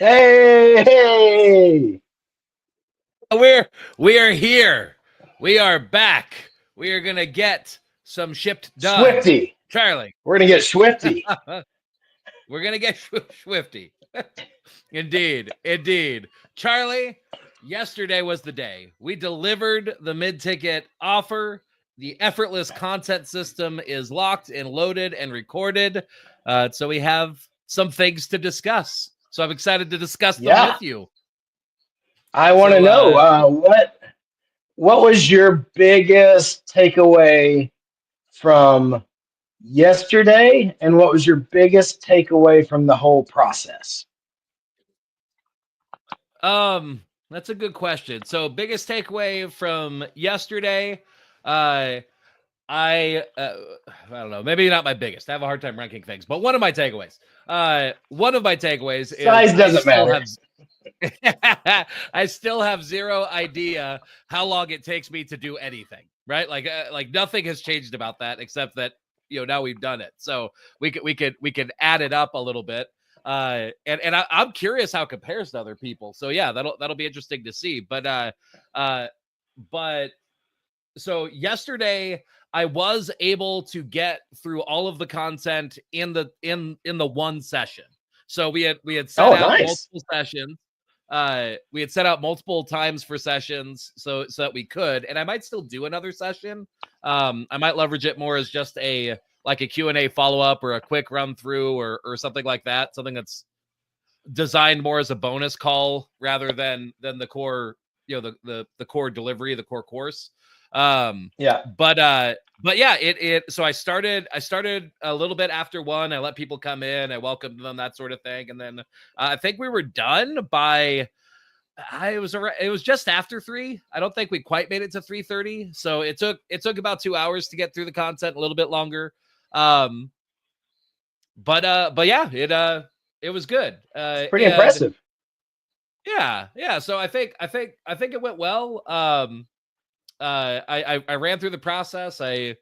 Hey! We are here. We are back. We are gonna get some shipped done. Swifty. Charlie. We're going to get Swifty. We're gonna get Swifty. Indeed. Charlie, yesterday was the day. We delivered the mid-ticket offer. The effortless content system is locked and loaded and recorded. So we have some things to discuss. So I'm excited to discuss them Yeah. with you. I want to So know what was your biggest takeaway from yesterday, and what was your biggest takeaway from the whole process? That's a good question. So biggest takeaway from yesterday, uh I don't know, maybe not my biggest. I have a hard time ranking things, but one of my takeaways is Size doesn't matter. I still have zero idea how long it takes me to do anything, right? Like nothing has changed about that except that now we've done it. So we could add it up a little bit. I'm curious how it compares to other people. So yeah, that'll be interesting to see. But so yesterday I was able to get through all of the content in the one session. So we had set out Nice. multiple sessions. We had set out multiple times for sessions so that we could, and I might still do another session. I might leverage it more as just a Q&A follow-up or a quick run through or something like that. Something that's designed more as a bonus call rather than the core, the core delivery, the core course. Yeah. But yeah, so I started a little bit after 1. I let people come in, I welcomed them, that sort of thing. And then I think we were done by it was just after 3. I don't think we quite made it to 3:30. So it took about 2 hours to get through the content, a little bit longer. But yeah, it was good. It's pretty impressive. Yeah. So I think it went well. I ran through the process. I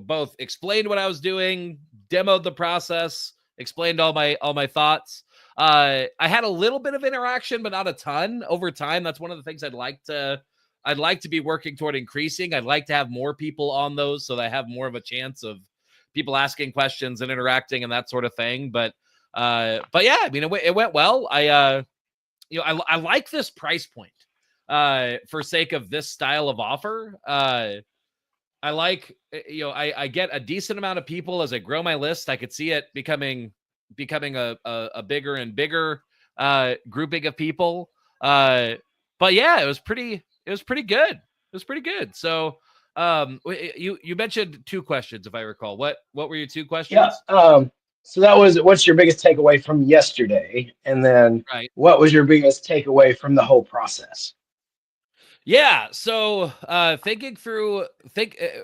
both explained what I was doing, demoed the process, explained all my thoughts. I had a little bit of interaction, but not a ton over time. That's one of the things I'd like to be working toward increasing. I'd like to have more people on those so that I have more of a chance of people asking questions and interacting and that sort of thing. But yeah, I mean, it went well. I like this price point for sake of this style of offer. I like, I get a decent amount of people as I grow my list. I could see it becoming a bigger and bigger grouping of people. But yeah, it was pretty good. It was pretty good. So you mentioned 2 questions, if I recall. What were your 2 questions? Yeah. So that was, what's your biggest takeaway from yesterday? And then Right. what was your biggest takeaway from the whole process? Yeah. So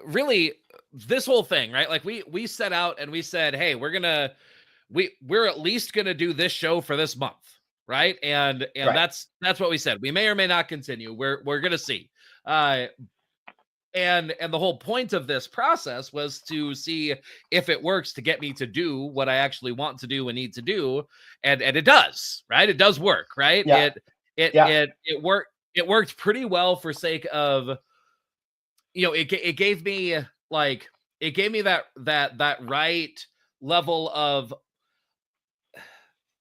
really this whole thing, right? Like we set out and we said, hey, we're at least gonna do this show for this month, right? And Right. that's what we said. We may or may not continue. We're gonna see. And the whole point of this process was to see if it works to get me to do what I actually want to do and need to do, and it does, right? It does work, right? Yeah. It worked pretty well for sake of, it gave me that right level of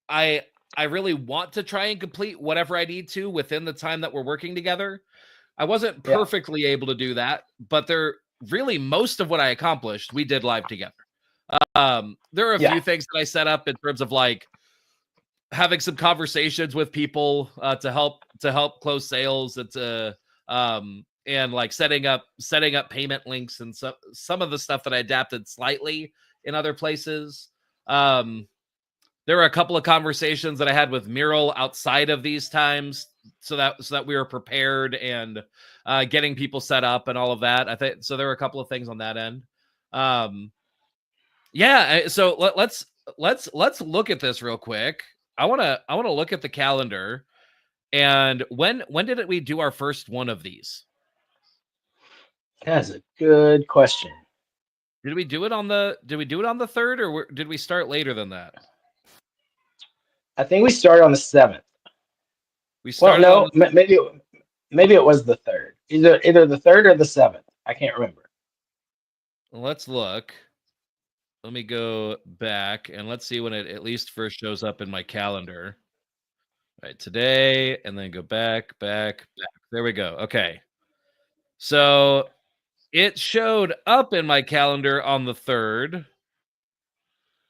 I really want to try and complete whatever I need to within the time that we're working together. I wasn't perfectly able to do that, but most of what I accomplished, we did live together. There are a few things that I set up in terms of having some conversations with people to help close sales and setting up payment links and some of the stuff that I adapted slightly in other places. There were a couple of conversations that I had with Mural outside of these times so that we were prepared and getting people set up and all of that. I think so. There were a couple of things on that end. Yeah. So let's look at this real quick. I want to look at the calendar. And when did we do our first one of these? That's a good question. Did we do it on the 3rd, or did we start later than that? I think we started on the 7th. We Well, started on no, the maybe it was the 3rd. Either the 3rd or the 7th. I can't remember. Let's look. Let me go back and let's see when it at least first shows up in my calendar. Right, today, and then go back. There we go. Okay. So it showed up in my calendar on the 3rd.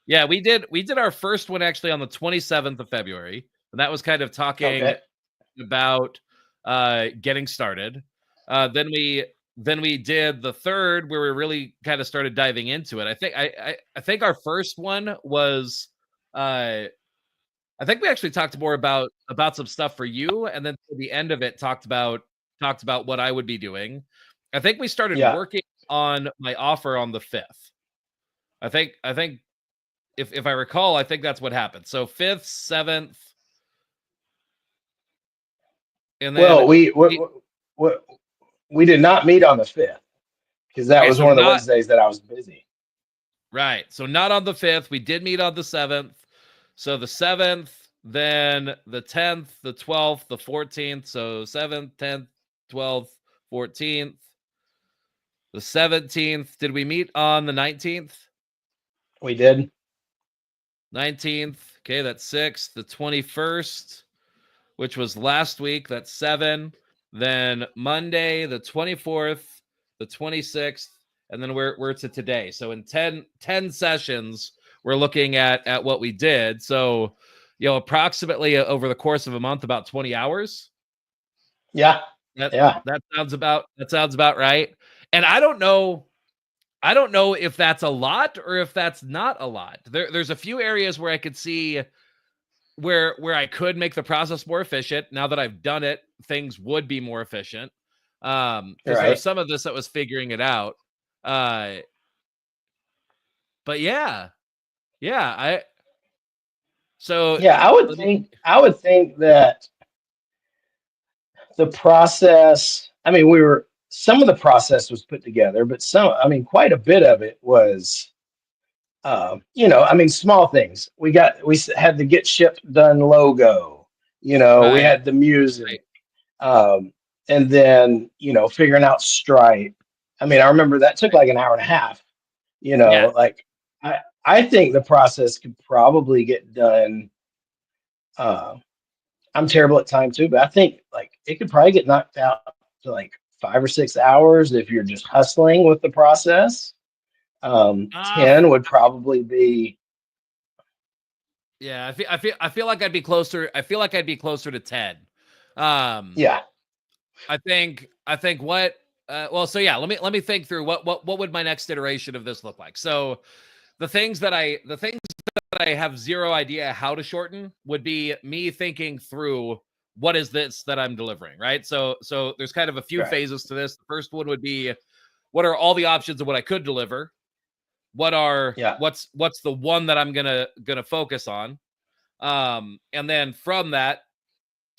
Yeah, we did our first one actually on the 27th of February. And that was kind of talking Okay. about getting started. Then we did the 3rd where we really kind of started diving into it. I think our first one was I think we actually talked more about some stuff for you, and then at the end of it talked about what I would be doing. I think we started Yeah. working on my offer on the 5th. I think if I recall, I think that's what happened. So 5th, 7th, and then Well, we did not meet on the 5th because that okay, was so one of the not Wednesdays that I was busy. right. So not on the 5th. We did meet on the 7th. So the 7th, then the 10th, the 12th, the 14th. So 7th, 10th, 12th, 14th. The 17th. Did we meet on the 19th? We did. 19th. Okay, that's 6. The 21st, which was last week, that's 7. Then Monday, the 24th, the 26th, and then we're to today. So in 10 sessions, we're looking at what we did. So, approximately over the course of a month, about 20 hours. Yeah. That Yeah. that sounds about right. And I don't know if that's a lot or if that's not a lot. There's a few areas where I could see where I could make the process more efficient. Now that I've done it, things would be more efficient. Because there was Right. some of this that was figuring it out. But yeah. I so Yeah. let me I would think that the process, I mean, some of the process was put together, but quite a bit of it was, I mean, small things. Had the Get Shipped Done logo, we right, had the music, right. um, and then, figuring out Stripe. I mean, I remember that took like an hour and a half, Yeah. like I think the process could probably get done. Uh, I'm terrible at time too, but I think like it could probably get knocked out to like 5 or 6 hours if you're just hustling with the process. Uh 10 would probably be, yeah, I feel like I'd be closer. I feel like I'd be closer to 10. Um yeah, I think what well, so yeah, let me think through what would my next iteration of this look like. So the things that I have zero idea how to shorten would be me thinking through what is this that I'm delivering, right? So there's kind of a few right, phases to this. The first one would be what are all the options of what I could deliver? yeah, What's the one that I'm gonna focus on? And then from that,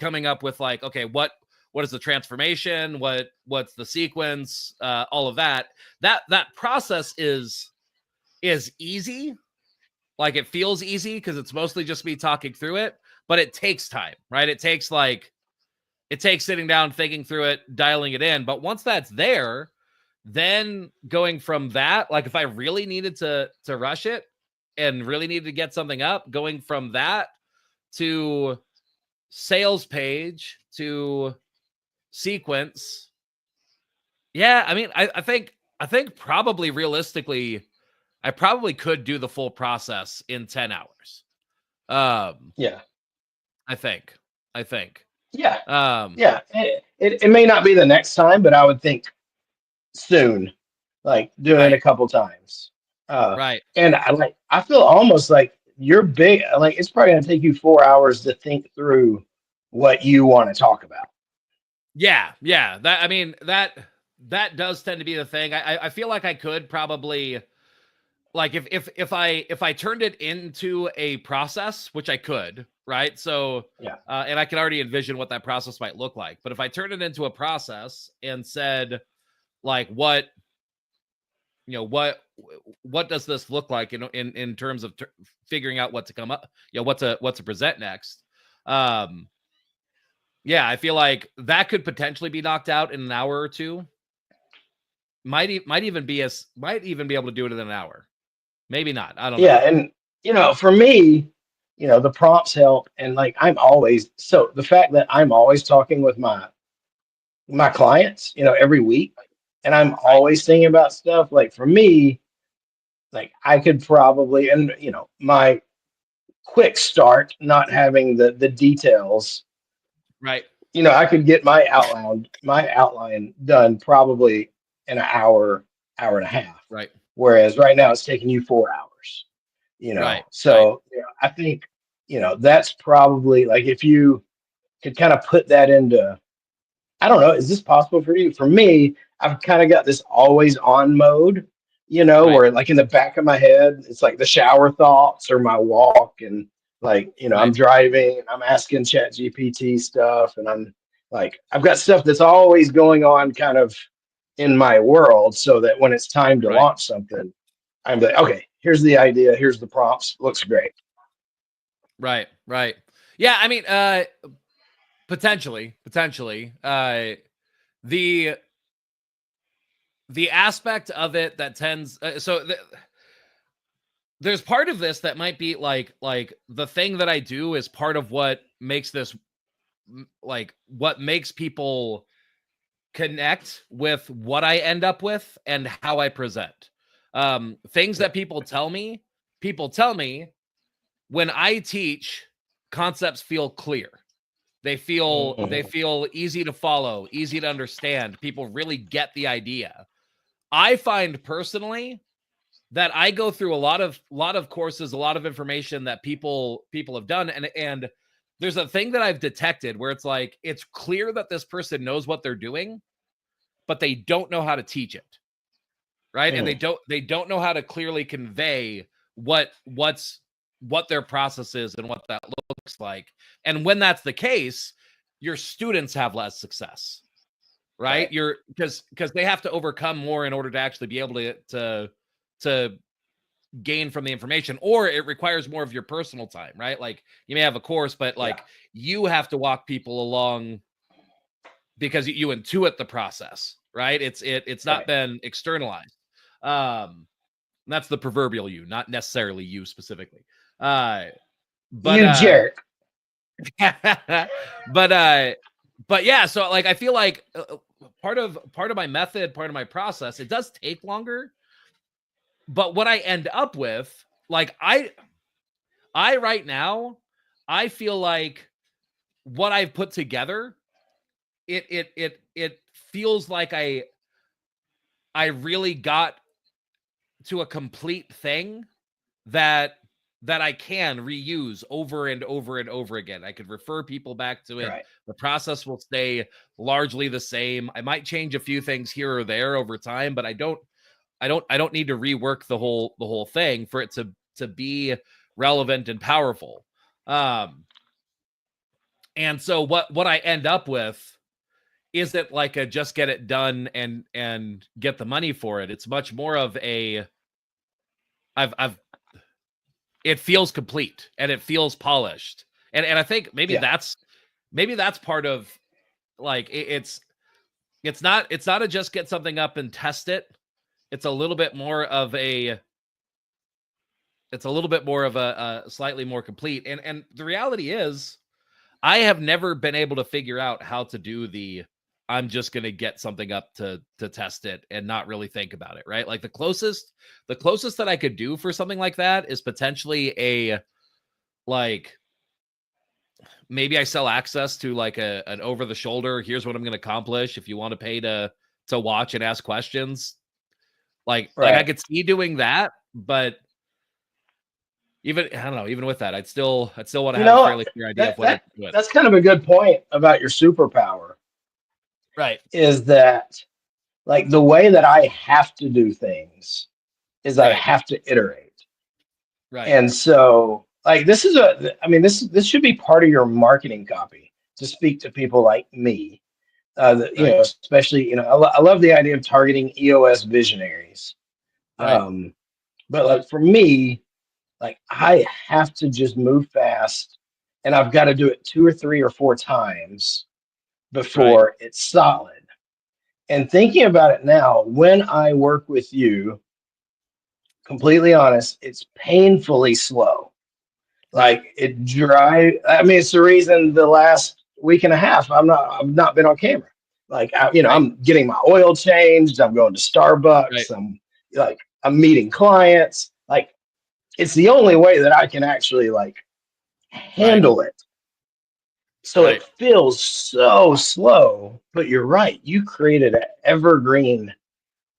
coming up with like, okay, what is the transformation? What's the sequence? All of that. That process is easy. Like it feels easy because it's mostly just me talking through it, but it takes time, right? It takes sitting down, thinking through it, dialing it in. But once that's there, then going from that, like if I really needed to rush it and really needed to get something up, going from that to sales page to sequence. Yeah, I mean, I think probably realistically, I probably could do the full process in 10 hours. Um, yeah, I think. I think. yeah, Um, yeah. It may not be the next time, but I would think soon, like doing it right, a couple times. right. And I feel almost like you're big, like it's probably going to take you 4 hours to think through what you want to talk about. Yeah, yeah. That I mean that does tend to be the thing. I feel like I could probably like if I turned it into a process, which I could, right? So Yeah, and I can already envision what that process might look like. But if I turned it into a process and said like what does this look like in terms of figuring out what to come up, what to present next. Yeah, I feel like that could potentially be knocked out in an hour or two. Might even be able to do it in an hour. Maybe not. I don't know. Yeah, and for me, the prompts help, and like the fact that I'm always talking with my clients, every week, and I'm Right. always thinking about stuff. Like for me, like I could probably, and my quick start, not having the details, Right. I could get my outline done probably in an hour, hour and a half. Right. Whereas right now it's taking you 4 hours. Right. Right. So I think that's probably like if you could kind of put that into, I don't know, is this possible for you? For me, I've kind of got this always on mode, Right. where like in the back of my head, it's like the shower thoughts or my walk. And like, I'm Right. driving and I'm asking Chat GPT stuff. And I'm like, I've got stuff that's always going on kind of in my world, so that when it's time to Right. launch something, I'm like, okay, here's the idea. Here's the prompts. Looks great. Right. Right. Yeah. I mean, potentially, the aspect of it that tends, there's part of this that might be like the thing that I do is part of what makes this, like what makes people connect with what I end up with and how I present. Things that people tell me when I teach, concepts feel clear. They Mhm. feel easy to follow, easy to understand. People really get the idea. I find personally that I go through a lot of courses, a lot of information that people have done, and there's a thing that I've detected where it's like it's clear that this person knows what they're doing, but they don't know how to teach it, right? And Mm. they don't know how to clearly convey what their process is and what that looks like. And when that's the case, your students have less success, right? Right. You're because they have to overcome more in order to actually be able to gain from the information, or it requires more of your personal time, right? Like you may have a course, but Yeah. like you have to walk people along because you intuit the process, right? It's not Right. been externalized. That's the proverbial you, not necessarily you specifically. Uh, but You jerk. but yeah, so like I feel like part of my method, part of my process, it does take longer. But what I end up with, like I right now, I feel like what I've put together, it feels like I really got to a complete thing that I can reuse over and over and over again. I could refer people back to it. Right. The process will stay largely the same. I might change a few things here or there over time, but I don't need to rework the whole thing for it to be relevant and powerful. And so what I end up with isn't like a just get it done and get the money for it. It's much more of a I've it feels complete and it feels polished. And I think maybe Yeah. that's part of like it's not a just get something up and test it. It's a little bit more of a slightly more complete. And the reality is I have never been able to figure out how to do the I'm just going to get something up to test it and not really think about it, right? Like the closest that I could do for something like that is potentially a like maybe I sell access to like an over the shoulder, here's what I'm going to accomplish if you want to pay to watch and ask questions. Like I Right. could see doing that, but even I don't know, even with that, I'd still want to You have a know, fairly clear idea of that what that it's doing. that's kind of a good point about your superpower, Right. is that like the way that I have to do things is I Right. have to iterate. Right. And so like this should be part of your marketing copy to speak to people like me. Right. Especially, I love the idea of targeting EOS visionaries. Right. But like for me, like I have to just move fast, and I've got to do it 2 or 3 or 4 times Right. before it's solid. And thinking about it now, when I work with you, completely honest, it's painfully slow. Right. Like it dry. I mean, it's the reason the last week and a half I've not been on camera. Like Right. I'm getting my oil changed. I'm going to Right. Starbucks. I'm meeting clients. Like it's the only way that I can actually like Right. handle it. So it Right. feels so slow, but you're right. You created an evergreen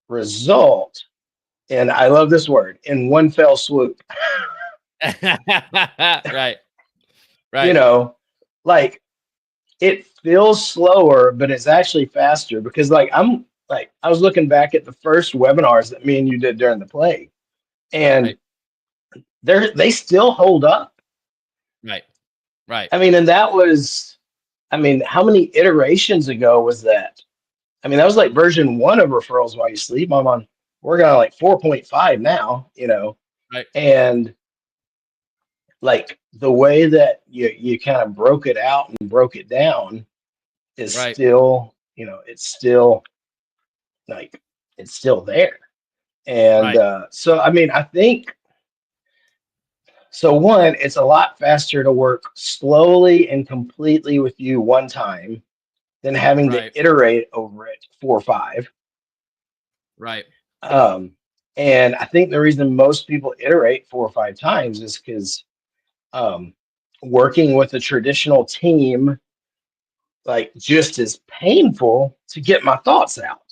result. And I love this word in one fell swoop. Right. You Right. know, like it feels slower, but it's actually faster because I was looking back at the first webinars that me and you did during the plague, and Right. they still hold up. Right. Right. I mean, and that was, I mean, how many iterations ago was that? I mean, that was like version one of referrals while you sleep. I'm on, we're on like 4.5 now, Right. and like the way that you kind of broke it out and broke it down is Right. still, it's still like it's still there. And Right. so, I mean, I think so. One, it's a lot faster to work slowly and completely with you one time than having to Right. iterate over it 4 or 5. Right. Um, and I think the reason most people iterate 4 or 5 times is because um, working with a traditional team, like, just as painful to get my thoughts out.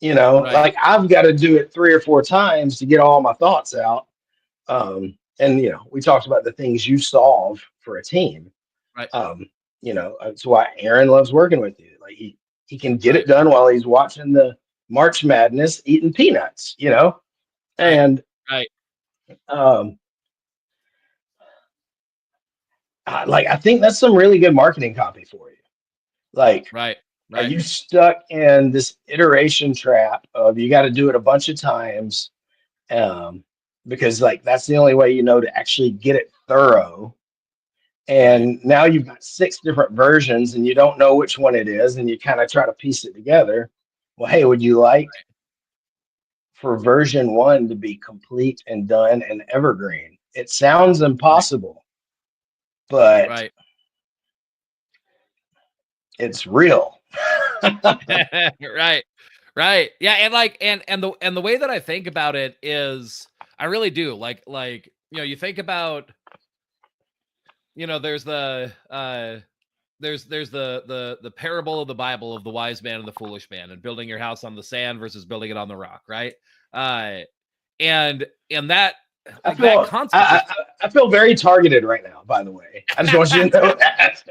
Right. Like I've got to do it 3 or 4 times to get all my thoughts out. And we talked about the things you solve for a team. Right. That's why Aaron loves working with you. Like he can get Right. it done while he's watching the March Madness, eating peanuts. Right. And Right. um, I think that's some really good marketing copy for you. Like, Right. are Right. you stuck in this iteration trap of you got to do it a bunch of times? Um, because like that's the only way to actually get it thorough. Right. And now you've got 6 different versions and you don't know which one it is, and you kind of try to piece it together. Well, hey, would you like for version one to be complete and done and evergreen? It sounds Right. impossible, but Right. it's real. Right. Right. Yeah, and the way that I think about it is I really do like you think about there's the parable of the Bible of the wise man and the foolish man and building your house on the sand versus building it on the rock, right? Uh and that I like that feel concept I, is I, I feel very targeted right now. By the way, I just want you to know that.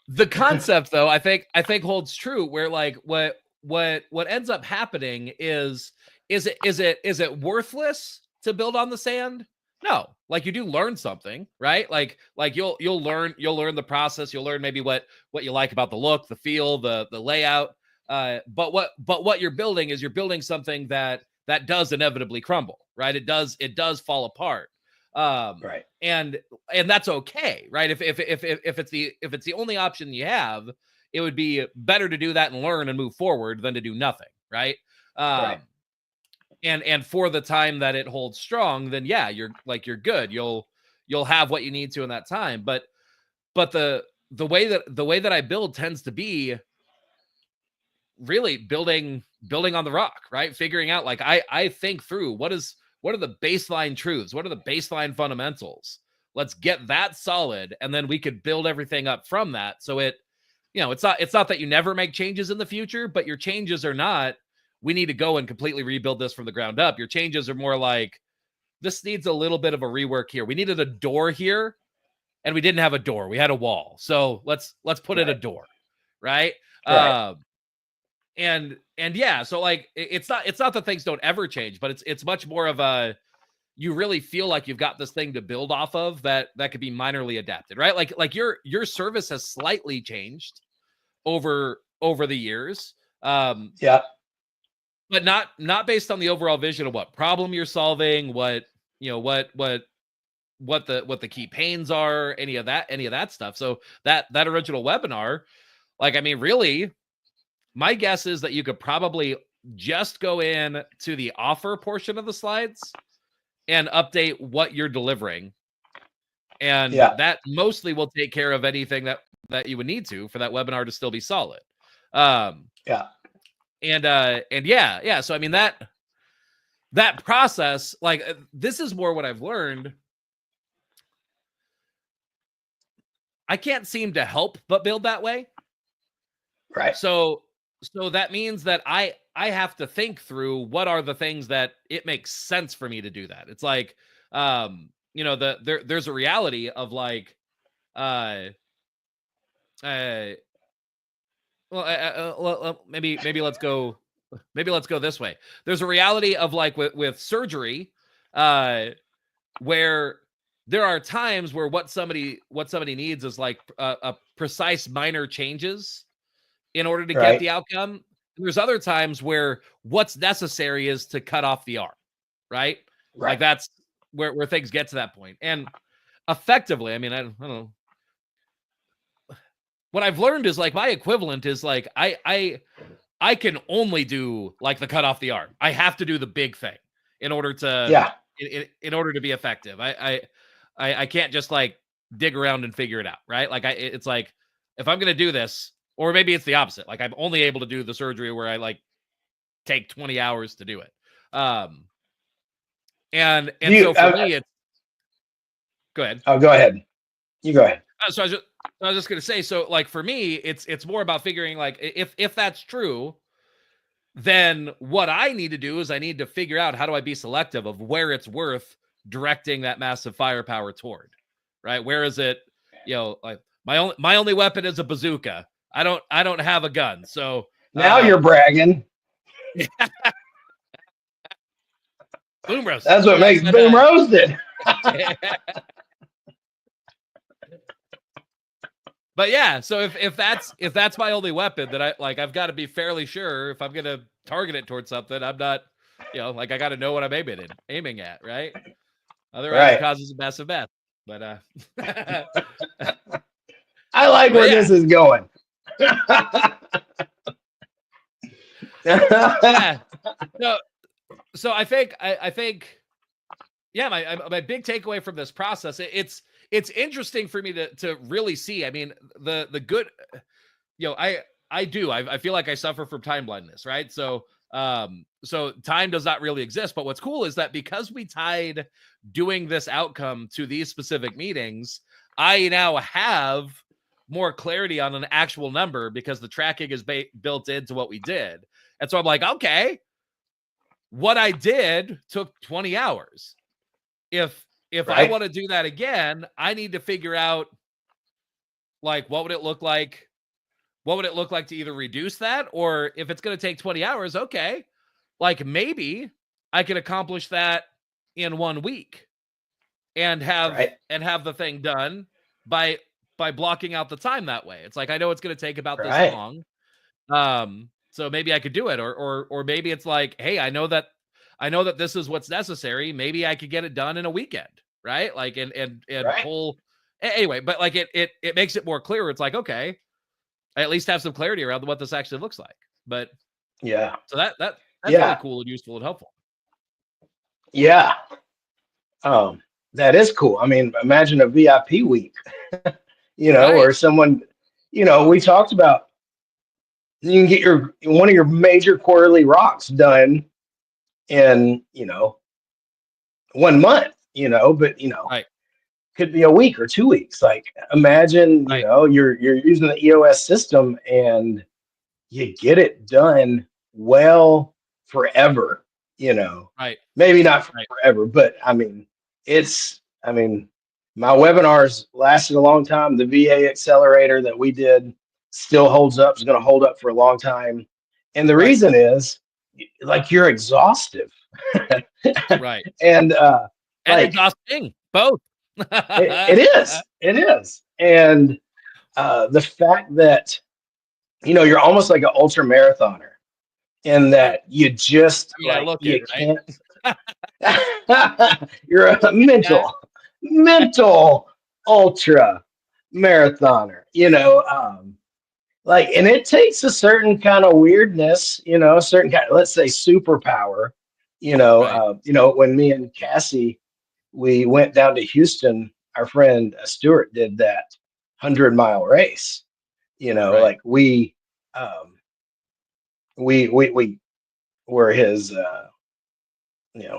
the concept though I think holds true where like what ends up happening is it worthless to build on the sand? No, like you do learn something, right? Like you'll learn the process, you'll learn maybe what you like about the look, the feel, the layout. But what you're building is you're building something that does inevitably crumble, right? It does fall apart. Um Right, and that's okay, right? If it's the only option you have, it would be better to do that and learn and move forward than to do nothing, right? right, Um and for the time that it holds strong, then yeah, you're good. You'll have what you need to in that time. But the way that I build tends to be really building on the rock, right? Figuring out like I think through what are the baseline truths, what are the baseline fundamentals. Let's get that solid, and then we could build everything up from that. So it's not that you never make changes in the future, but your changes are not, we need to go and completely rebuild this from the ground up. Your changes are more like, this needs a little bit of a rework here. We needed a door here, and we didn't have a door. We had a wall. So let's put in a right, door, right? right, Um and yeah, so like it's not that things don't ever change, but it's much more of a, you really feel like you've got this thing to build off of that could be minorly adapted, right? Like your service has slightly changed over the years. yeah, but not based on the overall vision of what problem you're solving, what the key pains are, any of that stuff. So that original webinar, like, I mean, really, my guess is that you could probably just go in to the offer portion of the slides and update what you're delivering. And that mostly will take care of anything that you would need to for that webinar to still be solid. So I mean, that process, like, this is more what I've learned. I can't seem to help but build that way. Right. So that means that I have to think through what are the things that it makes sense for me to do that. It's like, there's a reality of like, maybe let's go this way. There's a reality of like with surgery, where there are times where what somebody needs is like a precise minor changes in order to get the outcome. And there's other times where what's necessary is to cut off the arm, right? Like that's where things get to that point. And effectively, I mean, I don't know. What I've learned is like my equivalent is like I can only do like the cut off the arm. I have to do the big thing in order to in order to be effective. I can't just like dig around and figure it out, right? Like it's like if I'm gonna do this, or maybe it's the opposite. Like I'm only able to do the surgery where I like take 20 hours to do it. And so for me, it's go ahead. Oh, go ahead. You go ahead. So I was just gonna say, so like for me, it's more about figuring like if that's true, then what I need to do is I need to figure out how do I be selective of where it's worth directing that massive firepower toward, right? Where is it? Like my only weapon is a bazooka. I don't have a gun, so now you're bragging. Boom roast. That's what makes boom roasted. But yeah, so if that's my only weapon, that I've got to be fairly sure if I'm gonna target it towards something, I'm not, like I got to know what I'm aiming at, right? Otherwise, it causes a massive mess. But I like where this is going. Yeah. So I think yeah, my big takeaway from this process, it's interesting for me to really see. I mean, the good, I feel like I suffer from time blindness, right? So time does not really exist. But what's cool is that because we tied doing this outcome to these specific meetings, I now have more clarity on an actual number because the tracking is built into what we did. And so I'm like, okay, what I did took 20 hours. If I want to do that again, I need to figure out like what would it look like? What would it look like to either reduce that, or if it's going to take 20 hours, okay, like maybe I could accomplish that in 1 week and have the thing done by blocking out the time that way. It's like I know it's going to take about this long. So maybe I could do it, or maybe it's like, hey, I know that this is what's necessary. Maybe I could get it done in a weekend, right? Like and pull anyway. But like it makes it more clear. It's like, okay, I at least have some clarity around what this actually looks like. But yeah, so that's really cool and useful and helpful. Yeah, that is cool. I mean, imagine a VIP week, or someone, we talked about. You can get one of your major quarterly rocks done in 1 month, but could be a week or 2 weeks. Like imagine you're using the EOS system and you get it done well forever. Maybe not forever, but I mean my webinars lasted a long time. The VA accelerator that we did still holds up, is going to hold up for a long time. And the reason is like you're exhaustive. Right. And exhausting, both. it is. And the fact that, you're almost like an ultra marathoner. in that you just I mean, I like look it, you right? can't. You're a Yeah. mental ultra marathoner, like, and it takes a certain kind of weirdness, a certain kind, let's say superpower, Right. when me and Cassie, we went down to Houston, our friend Stuart did that 100-mile race, Right. like we were his,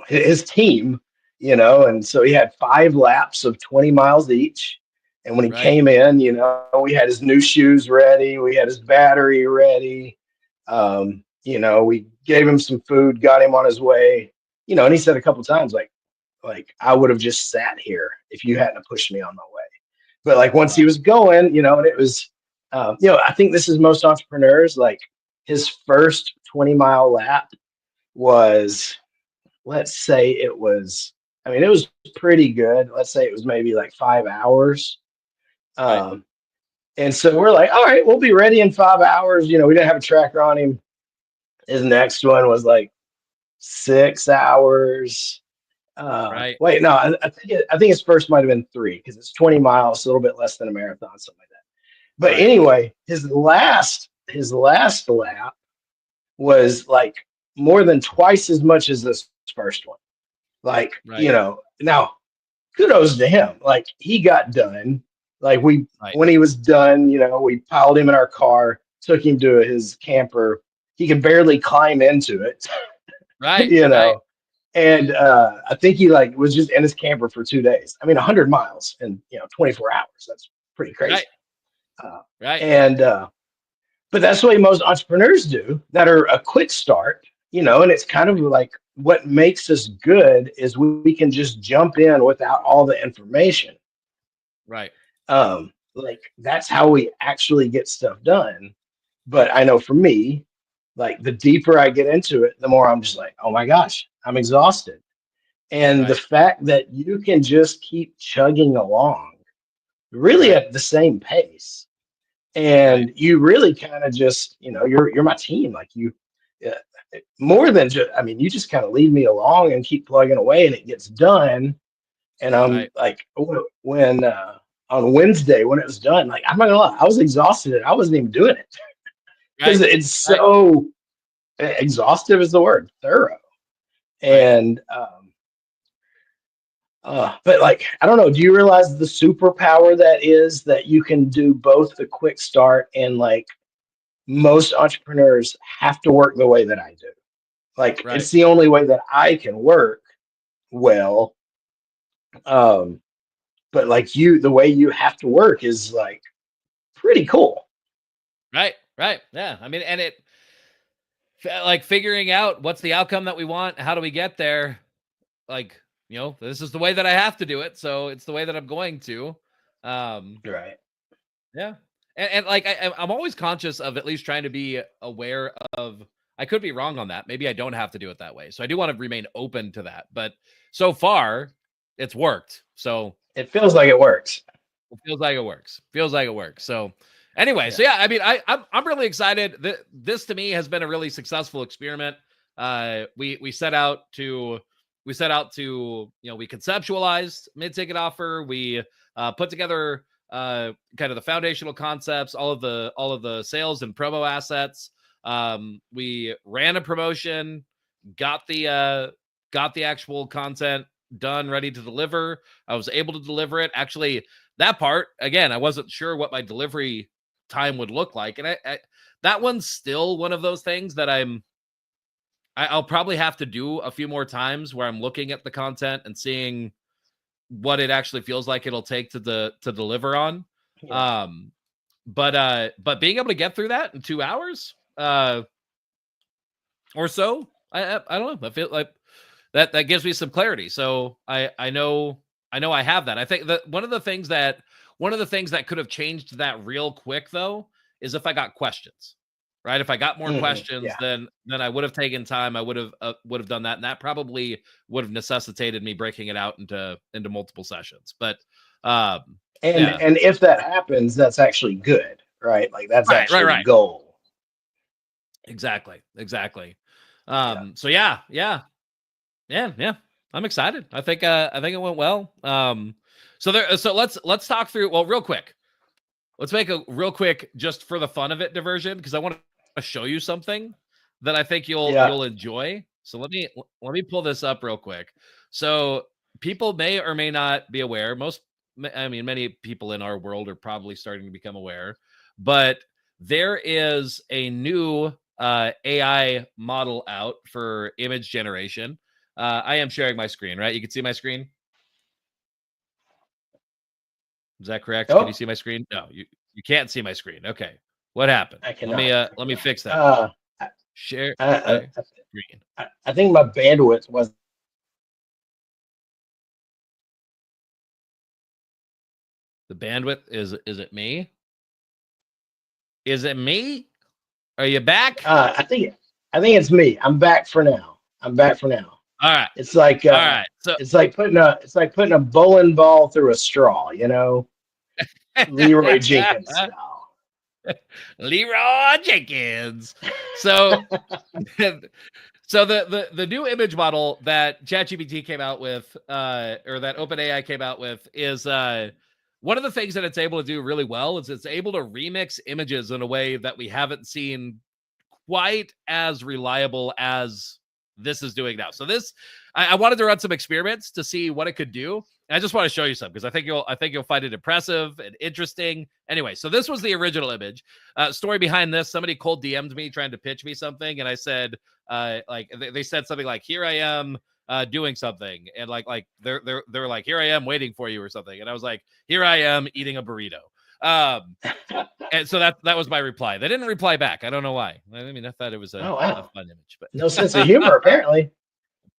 his team, and so he had 5 laps of 20 miles each. And when he Right. came in, we had his new shoes ready, we had his battery ready. We gave him some food, got him on his way, and he said a couple times, like I would have just sat here if you hadn't pushed me on my way. But like once he Right. was going, and it was, I think this is most entrepreneurs, like his first 20-mile lap was, let's say it was, I mean, it was pretty good. Let's say it was maybe like 5 hours. Right. Um, and so we're like, all right, we'll be ready in 5 hours. We didn't have a tracker on him. His next one was like 6 hours. Right. Wait, no, I think his first might have been 3 because it's 20 miles, a little bit less than a marathon, something like that. But Right. anyway, his last lap was like more than twice as much as this first one. Like, Right. now kudos to him. Like he got done. Like Right. when he was done, we piled him in our car, took him to his camper. He could barely climb into it, Right. you Right. know. And I think he like was just in his camper for 2 days. I mean, 100 miles in 24 hours. That's pretty Right. crazy. Uh, Right. and but that's the way most entrepreneurs do that are a quick start, and it's kind of like what makes us good is we can just jump in without all the information. Right. Like that's how we actually get stuff done. But I know for me, like the deeper I get into it, the more I'm just like, oh my gosh, I'm exhausted. And the Right. fact that you can just keep chugging along really Right. at the same pace, Right. and you really kind of just, you're my team. Like uh, more than just, I mean, you just kind of lead me along and keep plugging away, and it gets done. And I'm Right. like, when on Wednesday when it was done, like I'm not gonna lie, I was exhausted and I wasn't even doing it because Right. it's Right. so exhaustive is the word, thorough. Right. And but like, I don't know, do you realize the superpower that is that you can do both the quick start and like most entrepreneurs have to work the way that I do. Like Right. it's the only way that I can work well. Um, but like the way you have to work is like pretty cool. Right. Right. Yeah. I mean, and like figuring out what's the outcome that we want. How do we get there? Like, this is the way that I have to do it. So it's the way that I'm going to. Um, Right. yeah. And like, I'm always conscious of at least trying to be aware of, I could be wrong on that. Maybe I don't have to do it that way. So I do want to remain open to that. But so far, it's worked. So It feels like it works. it feels like it works. Feels like it works. So anyway, Yeah. so yeah, I mean, I'm really excited. This to me has been a really successful experiment. We set out to we conceptualized mid-ticket offer. We put together kind of the foundational concepts, all of the sales and promo assets. We ran a promotion, got the actual content done, ready to deliver. I was able to deliver it. Actually, that part, again, I wasn't sure what my delivery time would look like. And that one's still one of those things that I'll probably have to do a few more times where I'm looking at the content and seeing what it actually feels like it'll take to deliver on. Yeah. But being able to get through that in 2 hours, or so, I don't know. I feel like that gives me some clarity. So I know I have that. I think that one of the things that could have changed that real quick though is if I got questions. Right? If I got more questions, Yeah. then I would have taken time. I would have done that, and that probably would have necessitated me breaking it out into multiple sessions. But And yeah, and if that happens, that's actually good, right? Like that's right, right, actually the right. goal. Exactly. Yeah. So yeah. I'm excited. I think it went well. So let's talk through, well, real quick. Let's make a real quick, just for the fun of it, diversion, because I want to show you something that I think Yeah. you'll enjoy. So let me pull this up real quick. So people may or may not be aware. Many people in our world are probably starting to become aware, but there is a new AI model out for image generation. I am sharing my screen, right? You can see my screen. Is that correct? Can you Oh, see my screen? No, you can't see my screen. Okay. What happened? I Let cannot. me I let me cannot. fix that. I, Share I, my screen. I think my bandwidth was. The bandwidth is it me? Is it me? Are you back? I think it's me. I'm back for now. I'm back for now. All right. It's like All right. So putting a bowling ball through a straw. Leroy Jenkins style. Leroy Jenkins. So so the new image model that ChatGPT came out with, or that OpenAI came out with, is one of the things that it's able to do really well is it's able to remix images in a way that we haven't seen quite as reliable as this is doing now. So I wanted to run some experiments to see what it could do. And I just want to show you some because I think you'll find it impressive and interesting. Anyway, so this was the original image. Story behind this: somebody cold DM'd me trying to pitch me something, and I said, they said something like, "Here I am." Doing something, and they're like, "Here I am waiting for you" or something, and I was like, "Here I am eating a burrito." And so that was my reply. They didn't reply back. I don't know why. I mean, I thought it was Oh a wow. fun image, No sense of but humor apparently.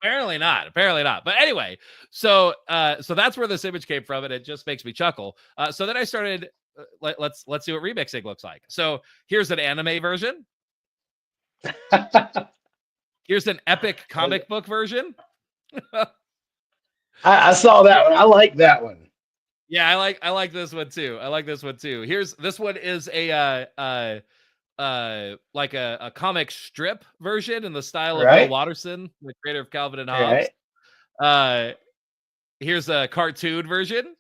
apparently not. Apparently not. But anyway, so that's where this image came from, and it just makes me chuckle. So then I started. Let's see what remixing looks like. So here's an anime version. Here's an epic comic book version. I saw that one. I like that one. Yeah, I like this one too. I like this one too. This one is like a comic strip version in the style of Bill Right? Watterson, the creator of Calvin and Hobbes. Right. Uh here's a cartoon version.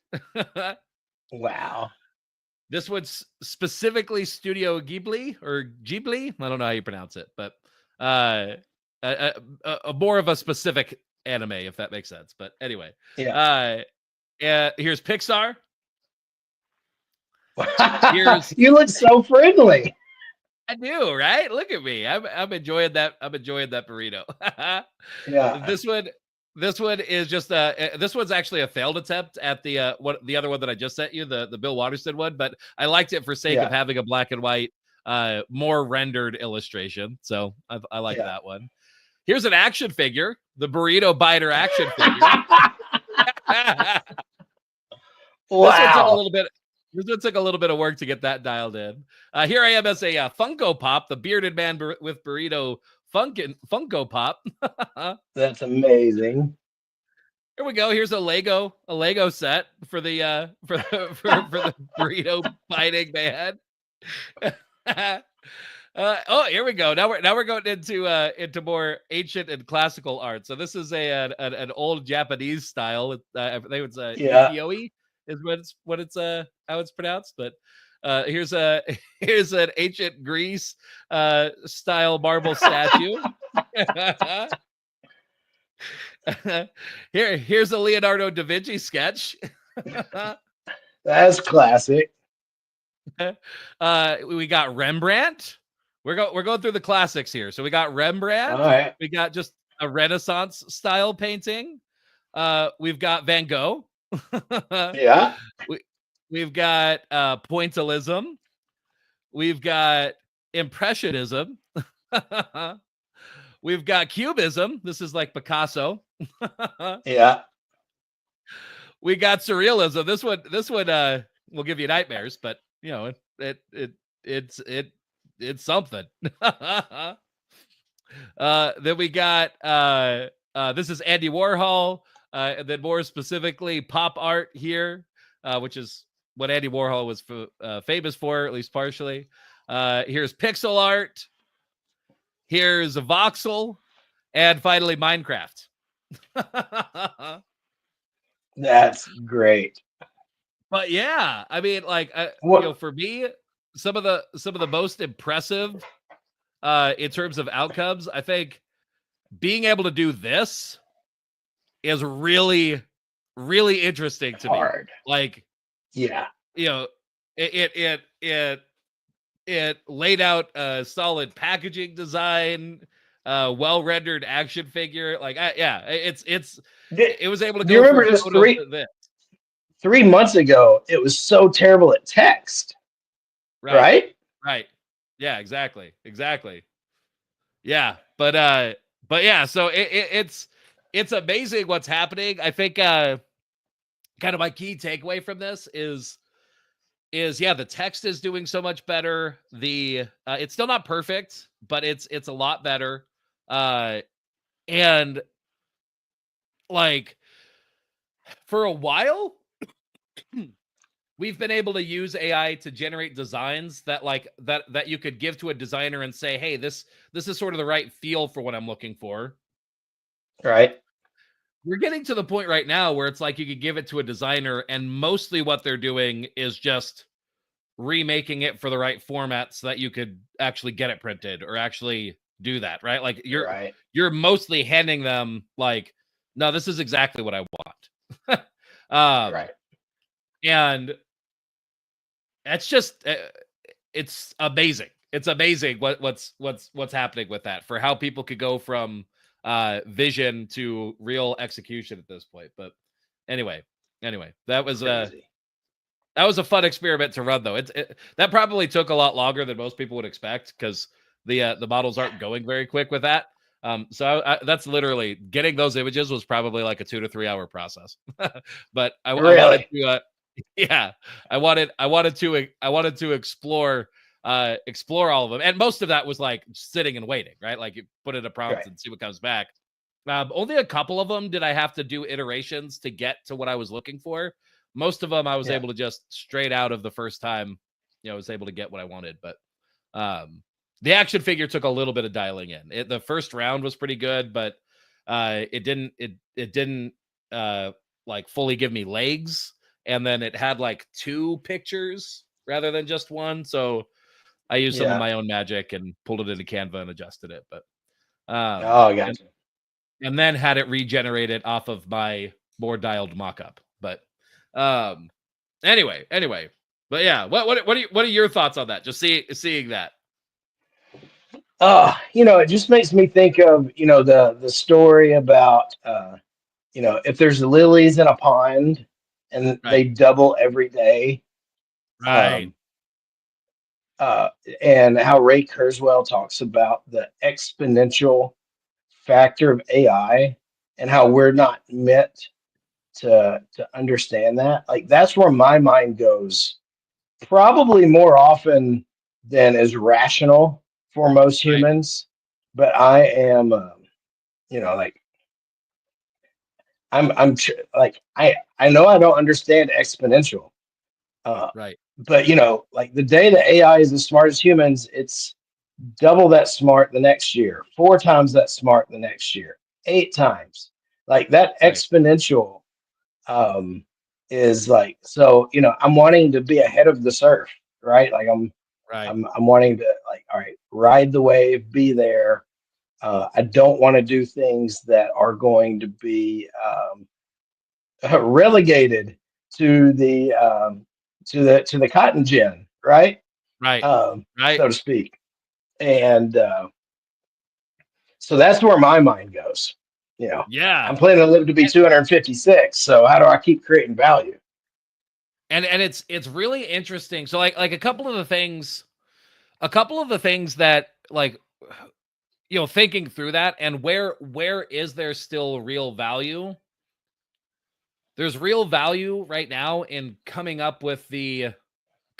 Wow. This one's specifically Studio Ghibli or Ghibli. I don't know how you pronounce it, but uh a more of a specific anime, if that makes sense. But anyway, Yeah. here's Pixar. Here's You look so friendly. I do, right? Look at me. I'm enjoying that. I'm enjoying that burrito. Yeah. This one is just this one's actually a failed attempt at the other one that I just sent you, the Bill Watterson one, but I liked it for sake of Yeah. having a black and white more rendered illustration. So I like Yeah. that one. Here's an action figure, the burrito biter action figure. This one took a Wow. little bit. This one took a little bit of work to get that dialed in. Here I am as a Funko Pop, the bearded man with burrito Funko Pop. That's amazing. Here we go. Here's a Lego set for the for the burrito biting man. Oh, here we go. Now we're going into more ancient and classical art. So this is an old Japanese style. I think it's Yeah. ukiyo-e is what it's how it's pronounced. But here's here's an ancient Greece style marble statue. Here's a Leonardo da Vinci sketch. That's classic. We got Rembrandt. We're going through the classics here. So we got All Rembrandt. right. We got just a Renaissance style painting. We've got Van Gogh. Yeah. We've got pointillism. We've got impressionism. We've got cubism. This is like Picasso. Yeah. We got surrealism. This one will give you nightmares, but you know it's something. Then we got this is Andy Warhol, and then more specifically pop art here, which is what Andy Warhol was famous for, at least partially. Here's pixel art. here's a voxel, and finally Minecraft. That's great. But yeah, I mean, like, What? for me, some of the most impressive in terms of outcomes, I think being able to do this is really, really interesting to me. Hard. Like, Yeah. it laid out a solid packaging design, well rendered action figure. Like, it was able to Do you go from remember just photos to this. 3 months ago? It was so terrible at text, Right. right? Right. Yeah, exactly. Exactly. Yeah. But yeah, so it's amazing what's happening. I think kind of my key takeaway from this is yeah, the text is doing so much better. The it's still not perfect, but it's a lot better. And like for a while we've been able to use AI to generate designs that that you could give to a designer and say, "Hey, this is sort of the right feel for what I'm looking for." Right. We're getting to the point right now where it's like you could give it to a designer and mostly what they're doing is just remaking it for the right format so that you could actually get it printed or actually do that, right? Like Right. you're mostly handing them like, "No, this is exactly what I want." Right. And that's just it's amazing. It's amazing what's happening with that for how people could go from vision to real execution at this point. But anyway, that was Crazy. a fun experiment to run though. That probably took a lot longer than most people would expect because the models aren't going very quick with that. So that's literally getting those images was probably like a 2 to 3 hour process. But I wanted Really? to yeah, I wanted to explore all of them, and most of that was like sitting and waiting, right? Like you put in a prompt Right. and see what comes back. Only a couple of them did I have to do iterations to get to what I was looking for. Most of them I was Yeah. able to just straight out of the first time, was able to get what I wanted. But the action figure took a little bit of dialing in. The first round was pretty good, but it didn't like fully give me legs, and then it had like 2 pictures rather than just one. So I used some of Yeah. my own magic and pulled it into Canva and adjusted it. But Oh, I got and you. then had it regenerated off of my more dialed mock-up. But um anyway. But yeah, what are your thoughts on that? Just seeing that. It just makes me think of, the story about, if there's lilies in a pond and Right. they double every day, Right. um, uh, and how Ray Kurzweil talks about the exponential factor of AI and how we're not meant to understand that. Like that's where my mind goes, probably more often than is rational for most Right. humans. But I am, like like I know I don't understand exponential, uh, Right. but like the day that AI is as smart as humans, it's double that smart the next year, 4 times that smart the next year, 8 times. Like that Right. exponential um, is like so. I'm wanting to be ahead of the surf, right? Like Right. I'm wanting to like all right, ride the wave, be there. I don't want to do things that are going to be relegated to the cotton gin, right? Right. Right. So to speak. And so that's where my mind goes. Yeah. I'm planning to live to be 256. So how do I keep creating value? And it's really interesting. So like a couple of the things that like thinking through that and where is there still real value? There's real value right now in coming up with the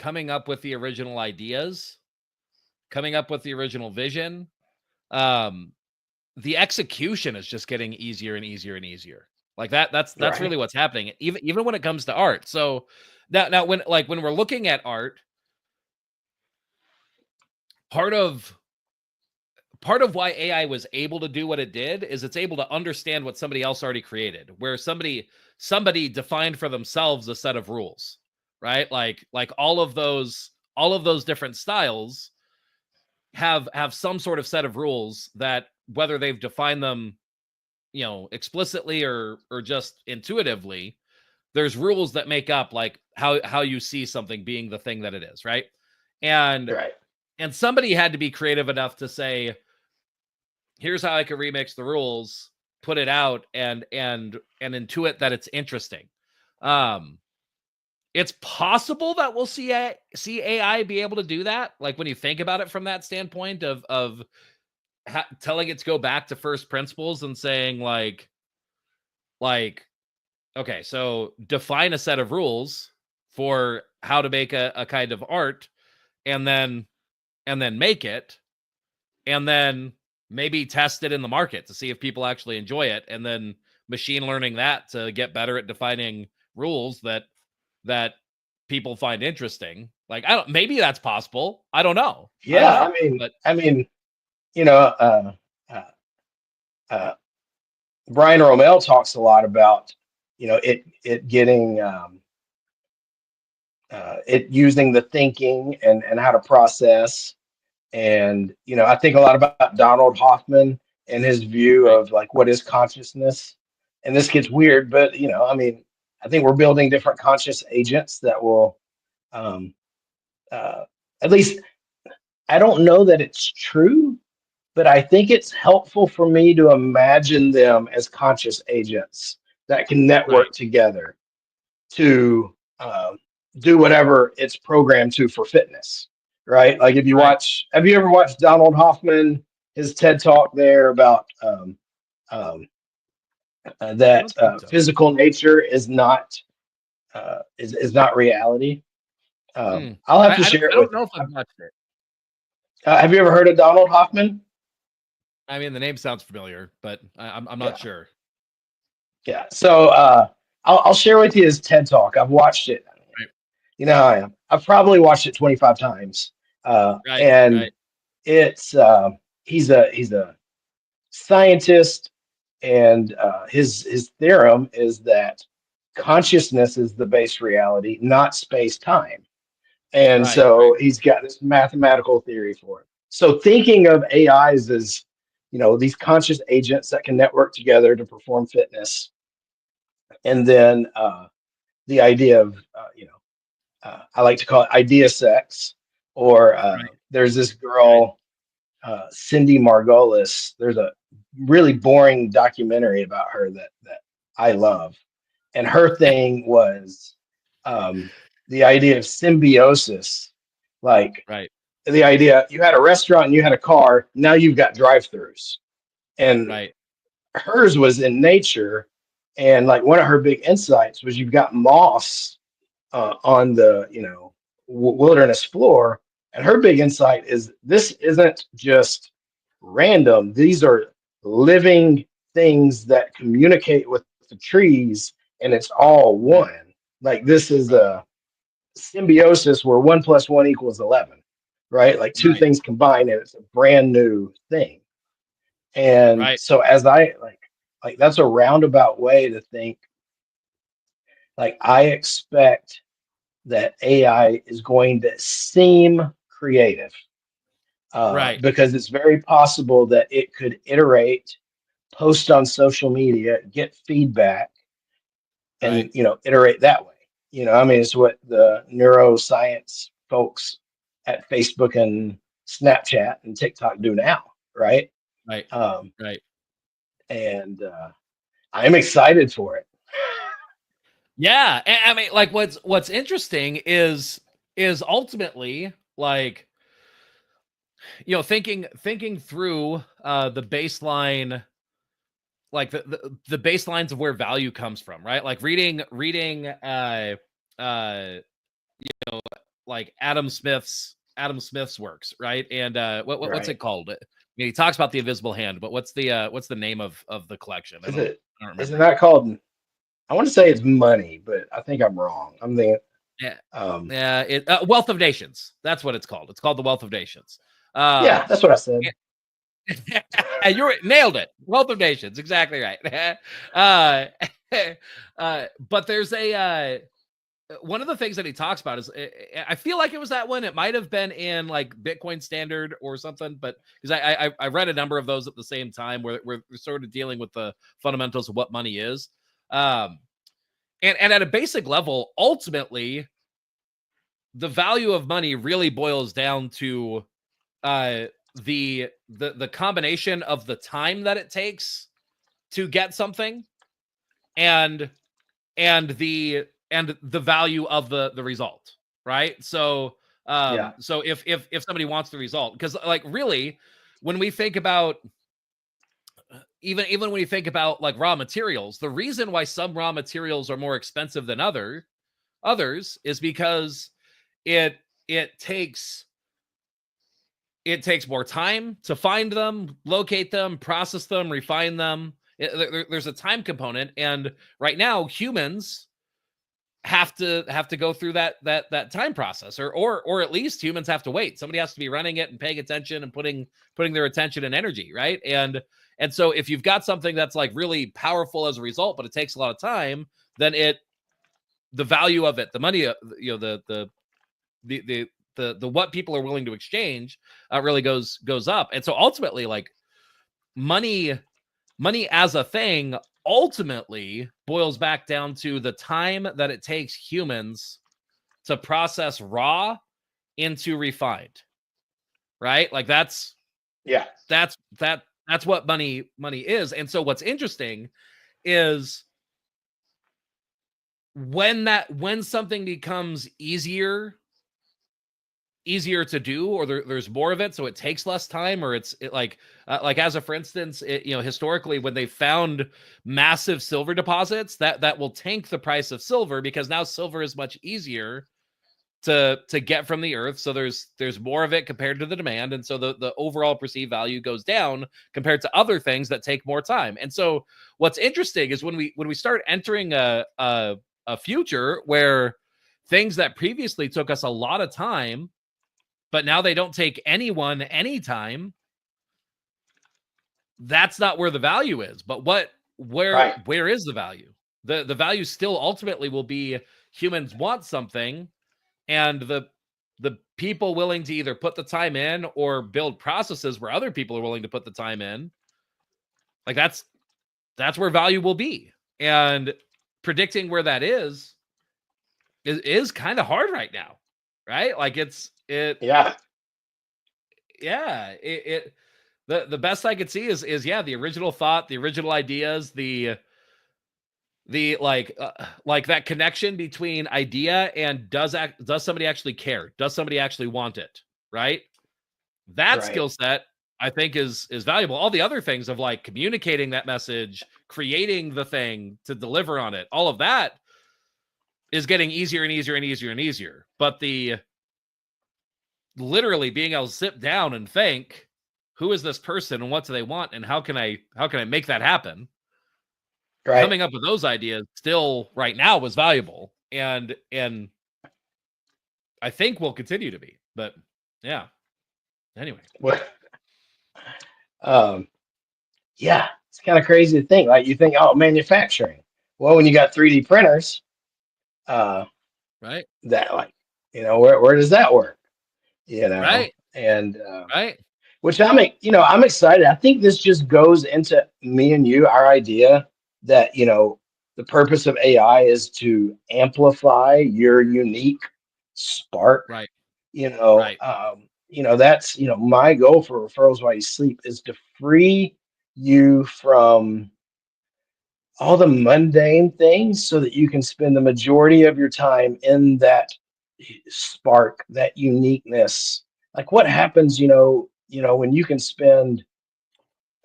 original ideas, coming up with the original vision. Um the execution is just getting easier and easier and easier. Like that's Right. really what's happening even when it comes to art. So now when we're looking at art, part of part of why AI was able to do what it did is it's able to understand what somebody else already created, where somebody defined for themselves a set of rules, right? Like all of those different styles have some sort of set of rules that, whether they've defined them, explicitly or just intuitively, there's rules that make up like how you see something being the thing that it is, right? And Right. and somebody had to be creative enough to say, here's how I could remix the rules, put it out, and intuit that it's interesting. It's possible that we'll see AI be able to do that. Like, when you think about it from that standpoint of telling it to go back to first principles and saying like, okay, so define a set of rules for how to make a kind of art, and then make it, and then maybe test it in the market to see if people actually enjoy it, and then machine learning that to get better at defining rules that people find interesting. Like, maybe that's possible. I don't know. Yeah. But I mean, you know, uh, uh, Brian Romell talks a lot about, it getting, it using the thinking and how to process. And, I think a lot about Donald Hoffman and his view right, of like what is consciousness. And this gets weird, but, I think we're building different conscious agents that will, um, at least, I don't know that it's true, but I think it's helpful for me to imagine them as conscious agents that can right, network together to, do whatever it's programmed to for fitness, right? Like, if you right. watch, have you ever watched Donald Hoffman, his TED talk there about, um, I that don't think so. physical nature is not reality? Hmm. I'll have to share I it don't with know you. if I've watched it. Have you ever heard of Donald Hoffman? I mean, the name sounds familiar, but I'm not Yeah, sure. yeah. So I'll share with you his TED talk. I've watched it. Right, You know how I am. I've probably watched it 25 times. right, And right, it's he's a scientist, and his theorem is that consciousness is the base reality, not space time. And right, so he's got this mathematical theory for it. So thinking of AIs as, these conscious agents that can network together to perform fitness, and then the idea of, I like to call it idea sex, or right, there's this right, girl, Cindy Margolis. There's a really boring documentary about her that I love, and her thing was, um, the idea of symbiosis, like right, the idea you had a restaurant and you had a car, now you've got drive-throughs, and right, hers was in nature, and like one of her big insights was you've got moss on the, wilderness floor, and her big insight is this isn't just random. These are living things that communicate with the trees, and it's all right, one. Like, this is right, a symbiosis where 1 + 1 = 11, right? Like, two right, things combined, and it's a brand new thing. And right, so, as I like that's a roundabout way to think. Like, I expect that AI is going to seem creative, right, because it's very possible that it could iterate, post on social media, get feedback, right, and, iterate that way. It's what the neuroscience folks at Facebook and Snapchat and TikTok do now, right? right, Um, right. and I'm excited for it. Yeah, I mean, like, what's interesting is ultimately, like, thinking through the baseline, like the baselines of where value comes from, right? Like, reading uh like Adam Smith's works, right? And what's Right? it called? I mean, he talks about the invisible hand, but what's the name of the collection? Is it? I don't Isn't remember. that called? I want to say it's money, but I think I'm wrong. I'm thinking. Yeah, Um, yeah. Wealth of Nations. That's what it's called. It's called the Wealth of Nations. yeah, Um, that's what I said. You nailed it. Wealth of Nations, exactly right. uh, but there's a one of the things that he talks about is I feel like it was that one. It might have been in like Bitcoin Standard or something, but because I read a number of those at the same time where we're sort of dealing with the fundamentals of what money is. And at a basic level, ultimately, the value of money really boils down to the combination of the time that it takes to get something and the value of the result, right? So so if somebody wants the result, because like really when we think about even when you think about like raw materials, the reason why some raw materials are more expensive than others is because it it takes it takes more time to find them, locate them, process them, refine them. There's a time component, and right now humans have to go through that time process, or at least humans have to wait. Somebody has to be running it and paying attention and putting their attention and energy, right? And so if you've got something that's like really powerful as a result, but it takes a lot of time, then the value of it, the money, the what people are willing to exchange really goes up. And so ultimately, like money as a thing ultimately boils back down to the time that it takes humans to process raw into refined, right? Like that's what money is. And so what's interesting is when something becomes easier to do, or there's more of it, so it takes less time, or like as a for instance, historically when they found massive silver deposits, that will tank the price of silver, because now silver is much easier to get from the earth, so there's more of it compared to the demand, and so the overall perceived value goes down compared to other things that take more time. And so what's interesting is when we start entering a future where things that previously took us a lot of time, but now they don't take anyone any time, that's not where the value is. But where is the value? The value still ultimately will be humans want something, and the people willing to either put the time in or build processes where other people are willing to put the time in. Like that's where value will be. And predicting where that is kind of hard right now, right? Like the best I could see is the original thought, the original ideas, the like that connection between idea and does somebody actually care? Does somebody actually want it? Right? That skill set I think is valuable. All the other things of like communicating that message, creating the thing to deliver on it, all of that is getting easier and easier and easier and easier. But the literally being able to sit down and think, who is this person and what do they want and how can I make that happen? Coming up with those ideas still right now was valuable, and I think will continue to be. But yeah. Anyway. Yeah, it's kind of crazy to think. Like you think, oh, manufacturing. Well, when you got 3D printers, right. That like, where does that work? Right. And right. Which I'm excited. I think this just goes into me and you, our idea that, the purpose of AI is to amplify your unique spark. Right. That's, my goal for Referrals While You Sleep is to free you from all the mundane things so that you can spend the majority of your time in that spark, that uniqueness. Like what happens, when you can spend,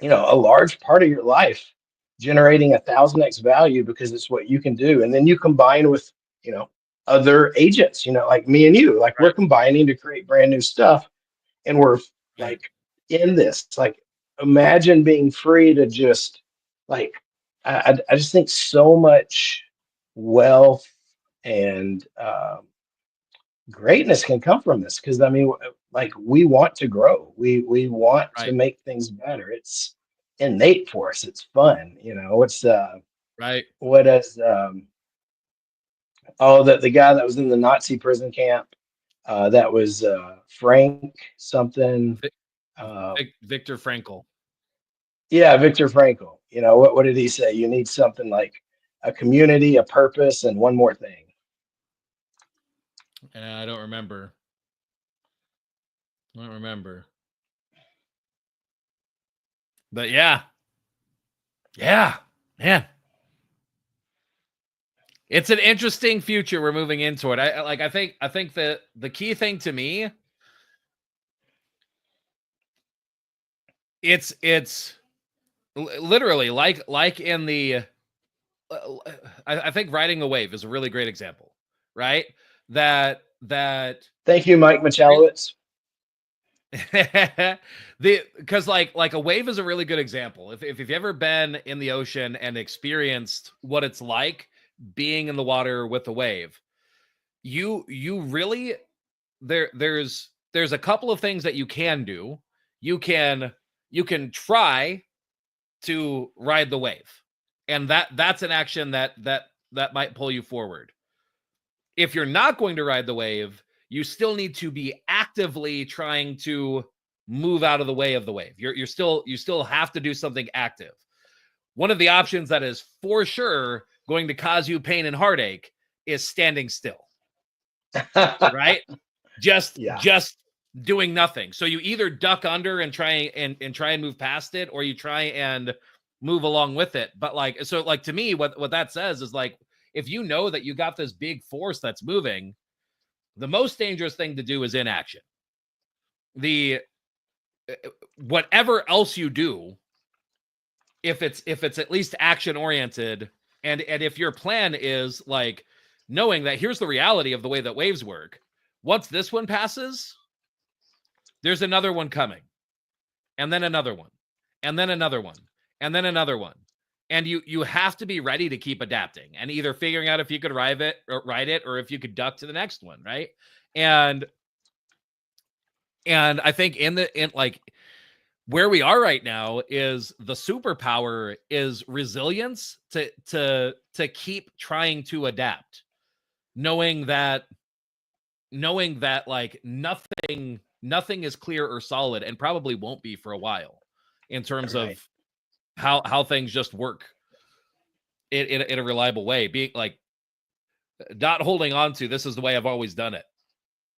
a large part of your life generating 1,000x value because it's what you can do. And then you combine with, other agents, like me and you, like we're combining to create brand new stuff. And we're like in this, like, imagine being free to just like, I just think so much wealth and greatness can come from this. Because I mean, like we want to grow. We want to Right. make things better. It's innate for us. It's fun. You know, Right. what is oh, the guy that was in the Nazi prison camp, that was Frank something. Vic, Uh, Victor Frankl. yeah, Viktor Frankl. You know, what did he say? You need something like a community, a purpose, and one more thing. And I don't remember. I don't remember. But yeah. Yeah. Man. It's an interesting future we're moving into it. I think that the key thing to me, it's literally like in the I think riding a wave is a really great example, right? That Thank you, Mike Michalowicz. the because like a wave is a really good example. If you've ever been in the ocean and experienced what it's like being in the water with a wave, you really there's a couple of things that you can do. You can try to ride the wave, and that's an action that might pull you forward. If you're not going to ride the wave, you still need to be actively trying to move out of the way of the wave. You still have to do something active. One of the options that is for sure going to cause you pain and heartache is standing still, right? Just Yeah, doing nothing. So you either duck under and try and move past it, or you try and move along with it. But like, so like to me, what that says is like, if you know that you got this big force that's moving, the most dangerous thing to do is inaction. The whatever else you do, if it's at least action oriented, and if your plan is like knowing that here's the reality of the way that waves work. Once this one passes, there's another one coming, and then another one, and then another one, and then another one. And you have to be ready to keep adapting and either figuring out if you could ride it, or if you could duck to the next one, right? And I think in like where we are right now is the superpower is resilience to keep trying to adapt, knowing that like nothing is clear or solid, and probably won't be for a while in terms right. of how things just work in a reliable way. Being like not holding on to this is the way I've always done it.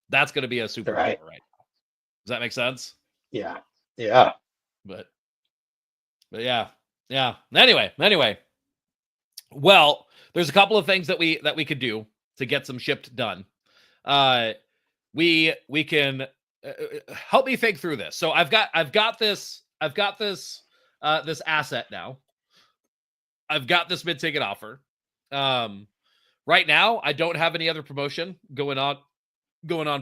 That's going to be a superpower Right. right now. Does that make sense? Yeah. Yeah. But yeah. Anyway, well, there's a couple of things that we could do to get some shipped done. We can help me think through this. So I've got this this asset now. I've got this mid-ticket offer. Right now, I don't have any other promotion going on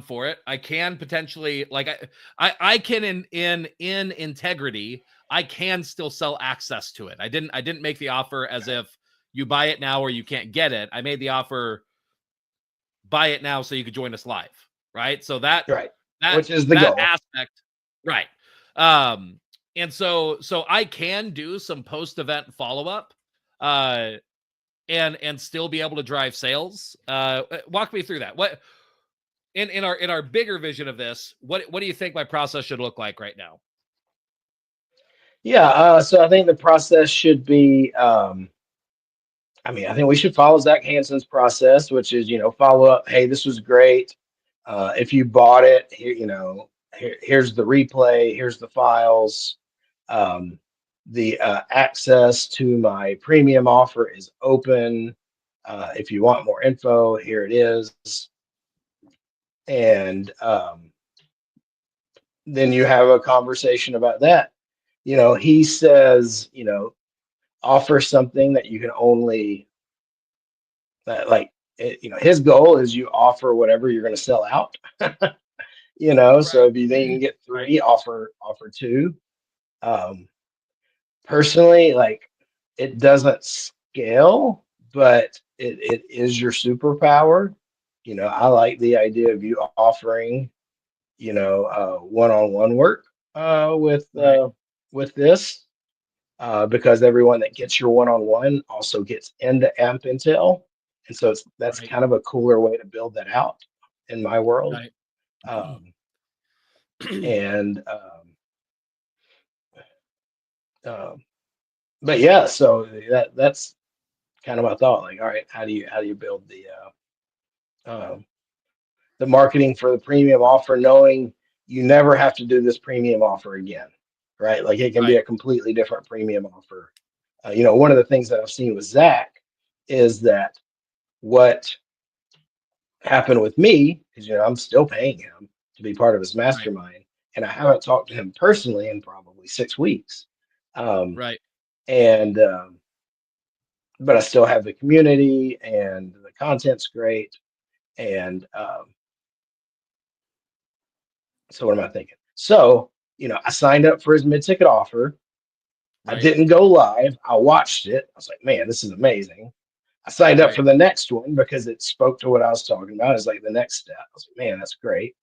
for it. I can potentially like I can in integrity, I can still sell access to it. I didn't make the offer as if you buy it now or you can't get it. I made the offer buy it now so you could join us live, right? So that Right. Which is the that goal. aspect, right? And so I can do some post-event follow-up, and still be able to drive sales. Walk me through that. What in our bigger vision of this, what do you think my process should look like right now? Yeah. So I think the process should be. I mean, I think we should follow Zach Hansen's process, which is, follow up. Hey, this was great. If you bought it, here, here's the replay. Here's the files. Um, the access to my premium offer is open. If you want more info, here it is. And then you have a conversation about that. He says, offer something that you can only like. His goal is you offer whatever you're going to sell out. So Right. if you think you can get Right. three, offer two. Personally, like, it doesn't scale, but it is your superpower. I like the idea of you offering one-on-one work Right. with this, because everyone that gets your one-on-one also gets into AMP Intel, and so that's Right. kind of a cooler way to build that out in my world. Right. Um, and um, but yeah, so that's kind of my thought. Like, all right, how do you build um, the marketing for the premium offer, knowing you never have to do this premium offer again, right? Like it can be Right. a completely different premium offer. One of the things that I've seen with Zach is that what happened with me is, I'm still paying him to be part of his Right. mastermind, and I haven't talked to him personally in probably 6 weeks. Um, Right. and but I still have the community, and the content's great. And so what am I thinking? So, I signed up for his mid-ticket offer. I Right. didn't go live. I watched it. I was like, man, this is amazing. I signed up Right. for the next one because it spoke to what I was talking about. It's like the next step. I was like, man, that's great.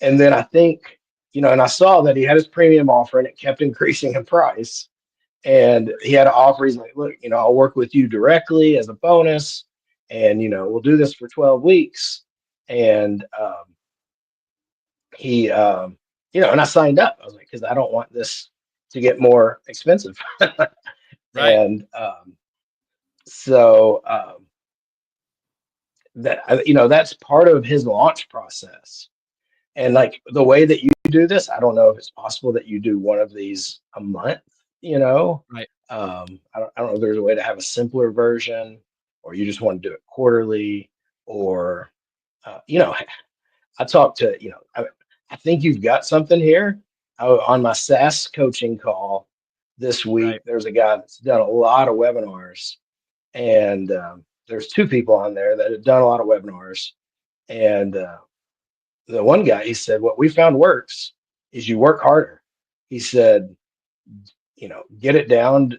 And then I think, and I saw that he had his premium offer and it kept increasing in price. And he had an offer. He's like, look, I'll work with you directly as a bonus. And, we'll do this for 12 weeks. And and I signed up. I was like, because I don't want this to get more expensive. Right. And so that's part of his launch process. And like the way that you do this, I don't know if it's possible that you do one of these a month. you know Right. I don't know if there's a way to have a simpler version, or you just want to do it quarterly, or I talked to, I think you've got something here. On my SaaS coaching call this week, Right. there's a guy that's done a lot of webinars, and there's two people on there that have done a lot of webinars. And the one guy, he said, what we found works is you work harder. He said, get it down,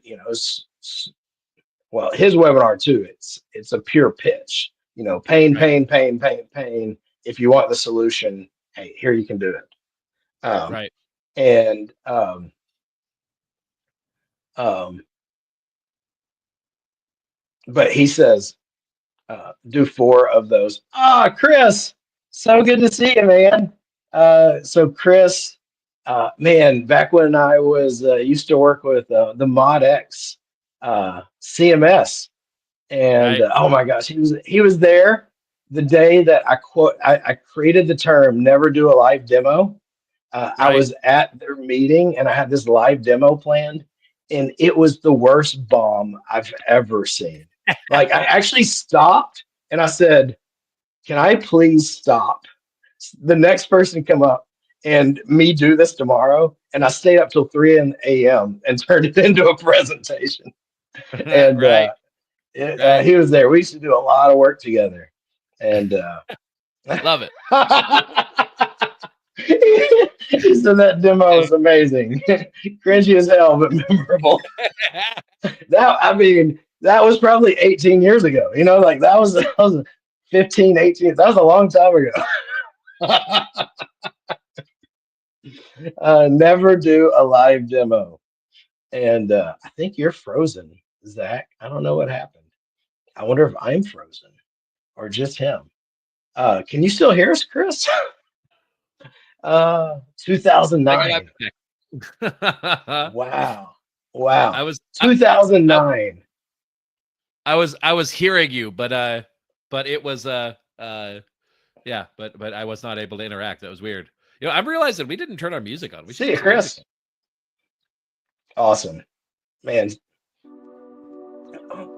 well, his webinar too, it's a pure pitch, pain, Right. pain, pain, pain, pain. If you want the solution, hey, here you can do it. Um, Right. and um, but he says, do 4 of those. Chris, so good to see you, man. So Chris, man, back when I was used to work with the Mod X CMS, and Right. oh my gosh, he was there the day that I created the term "never do a live demo." I Right. was at their meeting and I had this live demo planned, and it was the worst bomb I've ever seen. Like, I actually stopped and I said, "Can I please stop? The next person come up and me do this tomorrow." And I stayed up till 3 a.m. and turned it into a presentation. And Right. Right. he was there. We used to do a lot of work together, and Love it. he said that demo was amazing. Cringy as hell, but memorable. That was probably 18 years ago. Like that was 15, 18. That was a long time ago. Never do a live demo. And I think you're frozen, Zach. I don't know what happened. I wonder if I'm frozen or just him. Can you still hear us, Chris? I got 2009. up. Wow. I Wow. was I, 2009. I was hearing you, but it was yeah, but I was not able to interact. That was weird. I'm realizing we didn't turn our music on. We should See turn you, some music Chris. Awesome. Man,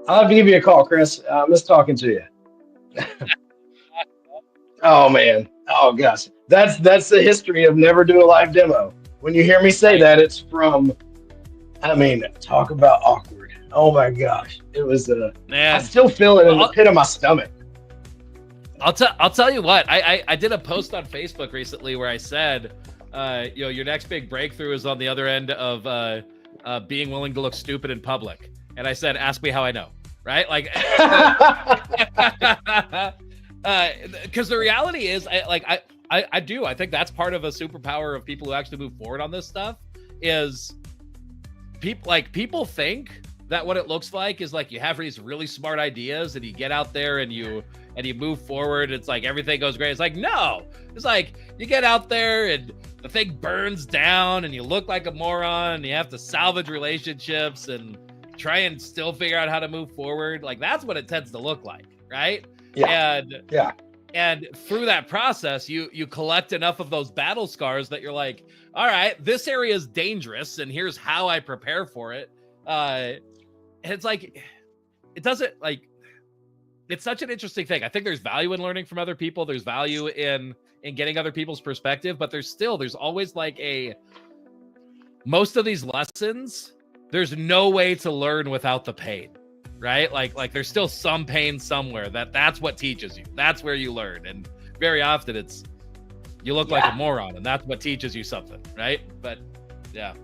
I'll have to give you a call, Chris. I miss talking to you. Oh man. Oh gosh. That's the history of never do a live demo. When you hear me on. say Right. that, it's from, talk about awkward. Oh my gosh. It was I Man. still feel it in the Well, pit of my stomach. I'll tell you what. I did a post on Facebook recently where I said, your next big breakthrough is on the other end of being willing to look stupid in public. And I said, ask me how I know. Right? Like, because the reality is, I do. I think that's part of a superpower of people who actually move forward on this stuff is people think that what it looks like is like you have these really smart ideas and you get out there and you move forward. It's like everything goes great. It's like, no, it's like you get out there and the thing burns down and you look like a moron and you have to salvage relationships and try and still figure out how to move forward. Like that's what it tends to look like. Right. Yeah. And through that process, you collect enough of those battle scars that you're like, all right, this area is dangerous and here's how I prepare for it. And it's like, it doesn't like, it's such an interesting thing. I think there's value in learning from other people. There's value in getting other people's perspective, but there's always like most of these lessons, there's no way to learn without the pain, right? Like there's still some pain somewhere that's what teaches you. That's where you learn. And very often it's, you look like a moron and that's what teaches you something, right? But yeah.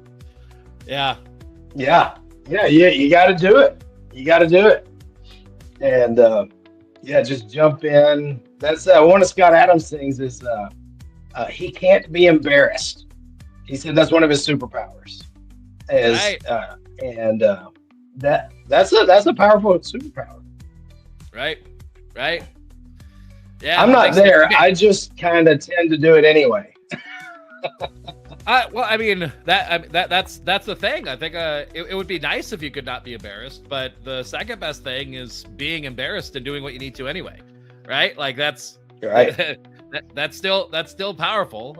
You got to do it. And just jump in. That's one of Scott Adams' things is he can't be embarrassed. He said that's one of his superpowers. That's a powerful superpower. Right. Yeah, I'm not there. I just kind of tend to do it anyway. Well, I mean that's the thing. I think it would be nice if you could not be embarrassed, but the second best thing is being embarrassed and doing what you need to anyway, right? Like that's right. that's still powerful.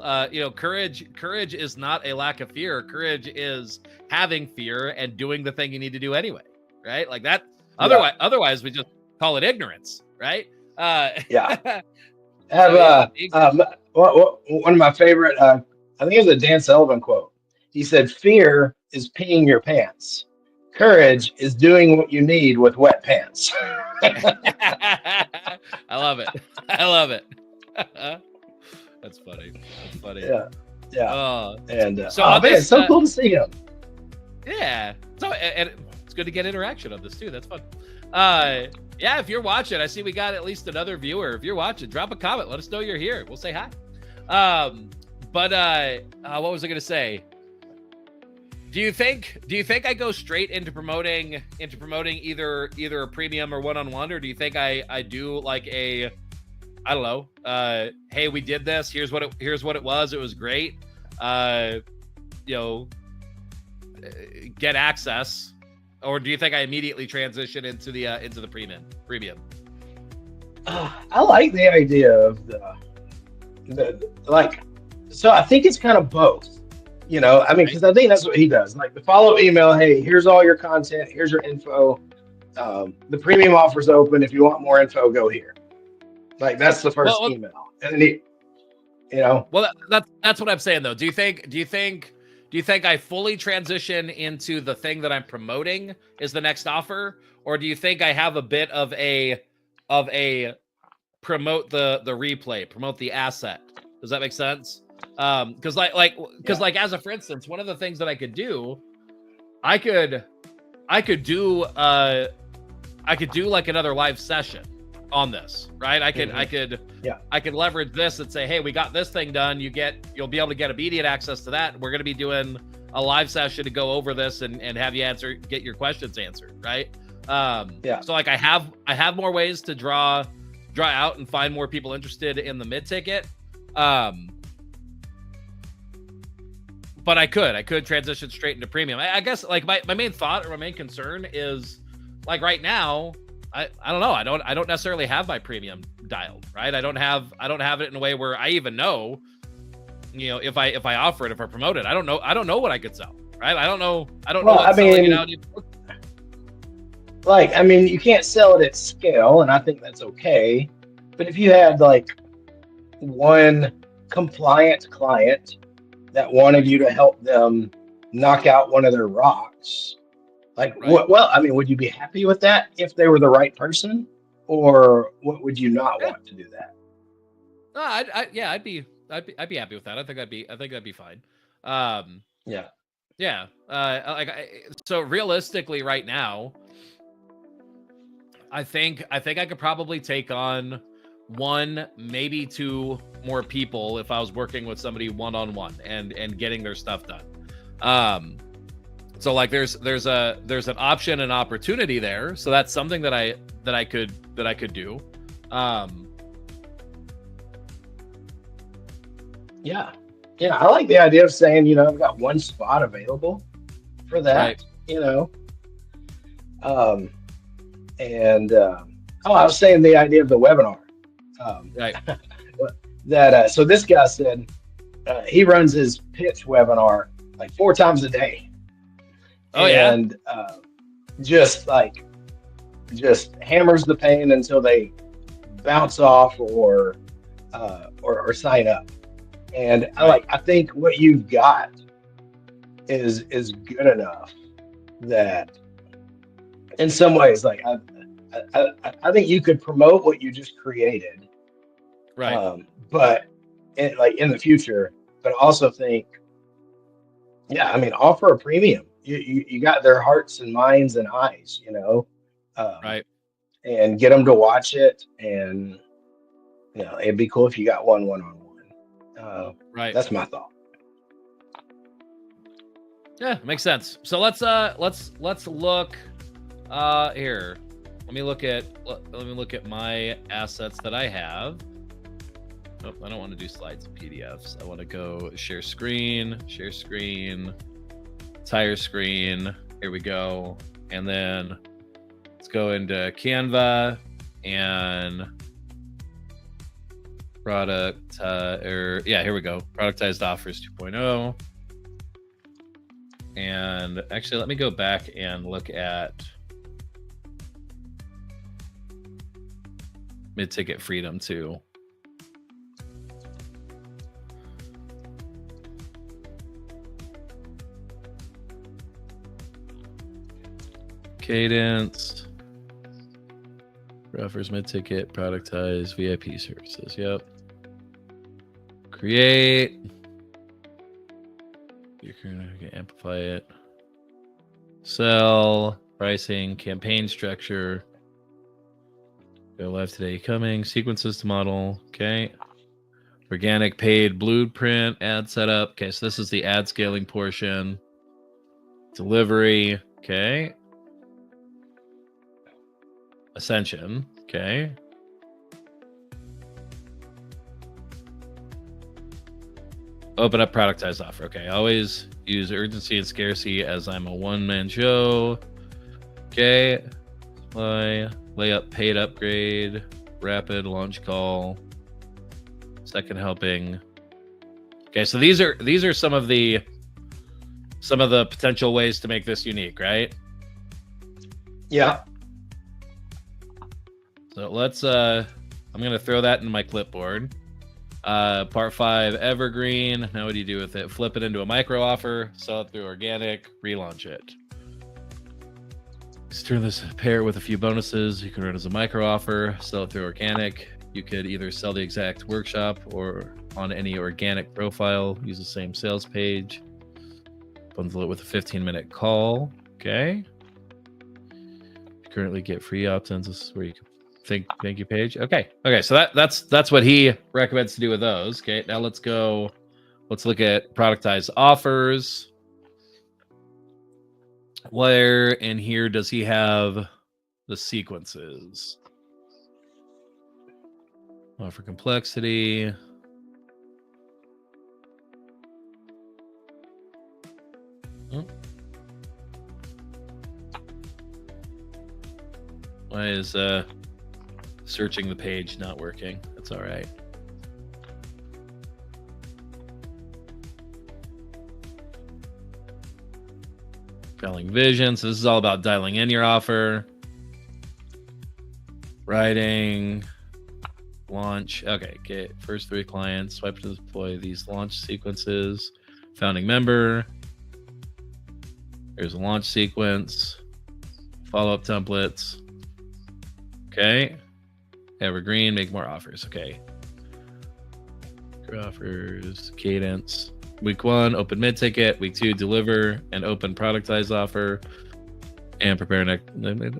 Courage is not a lack of fear. Courage is having fear and doing the thing you need to do anyway, right? Like that. Otherwise we just call it ignorance, right? I have one of my favorite. I think it was a Dan Sullivan quote. He said, "Fear is peeing your pants. Courage is doing what you need with wet pants." I love it. That's funny. Yeah. It's So so cool to see him. Yeah. So and it's good to get interaction on this too. That's fun. If you're watching, I see we got at least another viewer. If you're watching, drop a comment. Let us know you're here. We'll say hi. What was I gonna say? Do you think I go straight into promoting either a premium or one-on-one, or do you think I do like I don't know, hey, we did this, here's what it was, it was great, get access, or do you think I immediately transition into the premium? I like the idea of so I think it's kind of both, because I think that's what he does. Like the follow email, hey, here's all your content, here's your info. The premium offer's open. If you want more info, go here. Like that's the first email. And then Well, that's what I'm saying though. Do you think I fully transition into the thing that I'm promoting is the next offer, or do you think I have a bit of a promote the replay, promote the asset? Does that make sense? Because as a for instance, one of the things that I could do, I could do like another live session on this, right? I could leverage this and say, hey, we got this thing done. You'll be able to get immediate access to that. We're going to be doing a live session to go over this and have you get your questions answered, right? So like I have more ways to draw out and find more people interested in the mid-ticket. But I could transition straight into premium. I guess like my main thought or my main concern is like right now, I don't know. I don't necessarily have my premium dialed, right? I don't have it in a way where I even know, if I offer it, if I promote it, I don't know what I could sell, right? I don't know what selling it out. You can't sell it at scale, and I think that's okay. But if you had like one compliant client that wanted you to help them knock out one of their rocks, would you be happy with that if they were the right person, or what would you not want to do that? I'd be happy with that. I think that'd be fine. So realistically right now, I think I could probably take on one, maybe two more people if I was working with somebody one-on-one and getting their stuff done. So like there's an option and opportunity there. So that's something that I could do. Yeah. I like the idea of saying, I've got one spot available for that, Right. I was saying the idea of the webinar. Right. So this guy said he runs his pitch webinar like 4 times a day. Oh, and just hammers the pain until they bounce off or sign up. And I think what you've got is good enough that in some ways, like I think you could promote what you just created, Right. but in the future, but I also think, offer a premium. You got their hearts and minds and eyes, Right. and get them to watch it. And it'd be cool if you got one-on-one. Right. That's my thought. Yeah, makes sense. So let's look here. Let me look at my assets that I have. Nope, I don't want to do slides and PDFs. I want to go share screen, entire screen. Here we go. And then let's go into Canva and here we go. Productized offers 2.0. And actually, let me go back and look at MidTicket Freedom too. Cadence offers MidTicket, productize VIP services. Yep. Create. You can amplify it. Sell, pricing, campaign structure. Go live today. Coming. Sequences to model. Okay. Organic paid blueprint. Ad setup. Okay, so this is the ad scaling portion. Delivery. Okay. Ascension. Okay. Open up productized offer. Okay. Always use urgency and scarcity as I'm a one-man show. Okay. Lay up paid upgrade. Rapid launch call. Second helping. Okay. So these are some of the potential ways to make this unique, right? Yeah. So let's I'm gonna throw that in my clipboard. Part 5 evergreen. Now what do you do with it? Flip it into a micro offer, sell it through organic, relaunch it. Let's turn this, pair it with a few bonuses. You can run as a micro offer, sell it through organic. You could either sell the exact workshop or on any organic profile, use the same sales page. Bundle it with a 15-minute call. Okay. You currently get free opt-ins. This is where you can thank you page. Okay. So that's what he recommends to do with those. Okay. Now let's look at productized offers. Where in here does he have the sequences? Offer complexity. Oh. Why is searching the page not working? That's all right. Dialing vision. So this is all about dialing in your offer. Writing. Launch. Okay, get first 3 clients. Swipe to deploy these launch sequences. Founding member. There's a launch sequence. Follow-up templates. Okay. Evergreen, make more offers. Okay. Offers, cadence. Week 1, open mid-ticket. Week 2, deliver and open productized offer. And prepare next.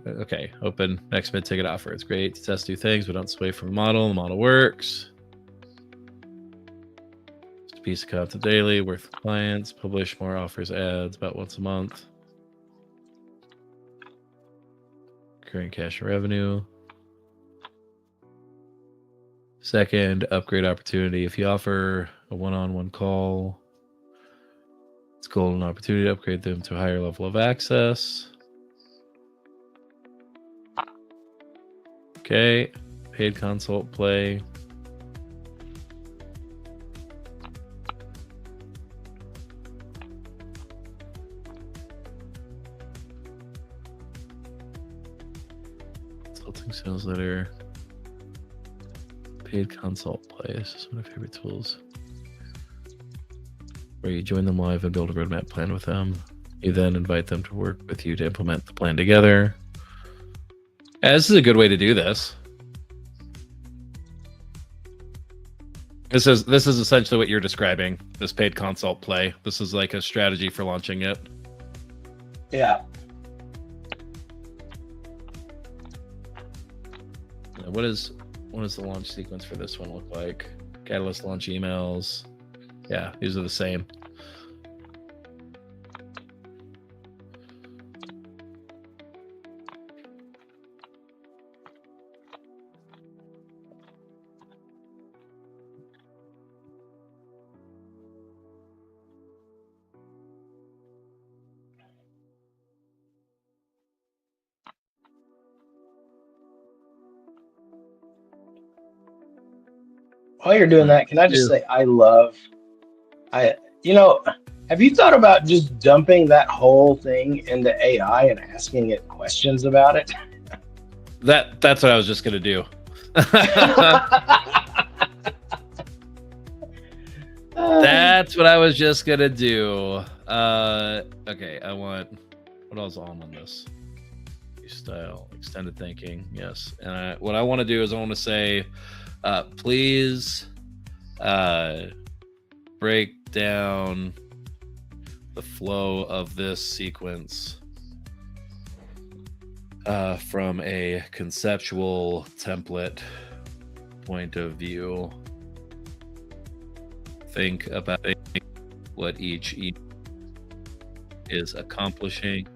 Okay, open next mid-ticket offer. It's great to test new things, but don't sway from the model. The model works. piece of content daily, work with clients, publish more offers, ads about once a month. Current cash and revenue. Second, upgrade opportunity. If you offer a one-on-one call, it's a golden opportunity to upgrade them to a higher level of access. Okay, paid consult play. Consulting sales letter. Paid consult play. This is one of my favorite tools. Where you join them live and build a roadmap plan with them. You then invite them to work with you to implement the plan together. Yeah, this is a good way to do this. This is essentially what you're describing, this paid consult play. This is like a strategy for launching it. Yeah. What does the launch sequence for this one look like? Catalyst launch emails. Yeah, these are the same. While you're doing that, can I just say have you thought about just dumping that whole thing into AI and asking it questions about it? That's what I was just gonna do. That's what I was just gonna do. Okay, I want what else on this? Style, extended thinking, yes. And what I want to do is I want to say, please break down the flow of this sequence from a conceptual template point of view. Think about what each is accomplishing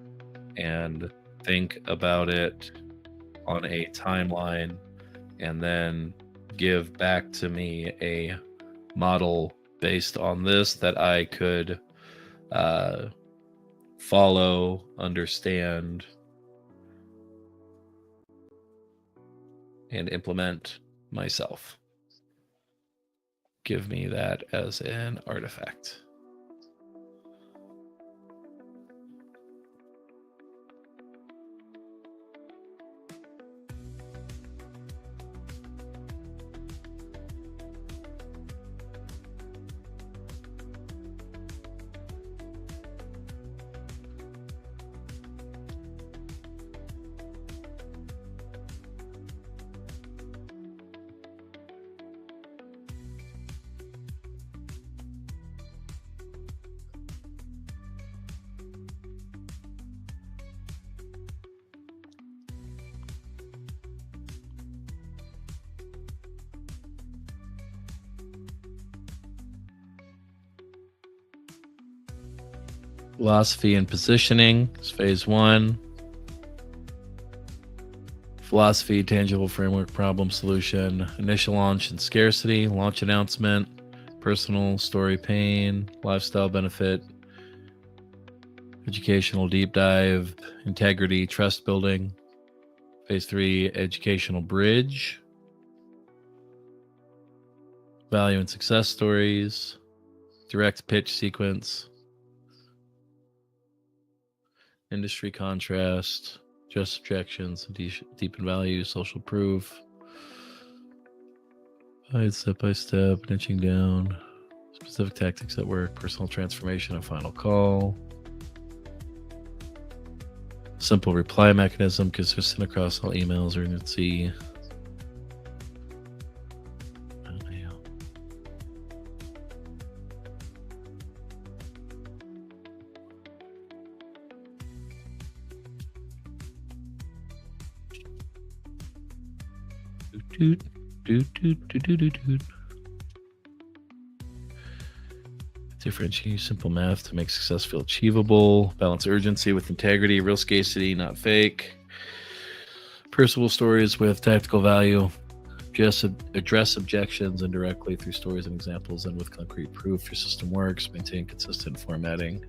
and think about it on a timeline, and then give back to me a model based on this that I could follow, understand, and implement myself. Give me that as an artifact. Philosophy and positioning is phase 1. Philosophy, tangible framework, problem solution, initial launch and scarcity, launch announcement, personal story, pain, lifestyle benefit, educational deep dive, integrity, trust building. Phase 3, educational bridge, value and success stories, direct pitch sequence, industry contrast, just objections, deepen value, social proof, step by step, niching down, specific tactics at work, personal transformation, and final call. Simple reply mechanism, consistent across all emails, urgency. differentiate simple math to make success feel achievable. Balance urgency with integrity. Real scarcity, not fake. Personal stories with tactical value. Just address objections indirectly through stories and examples and with concrete proof your system works. Maintain consistent formatting.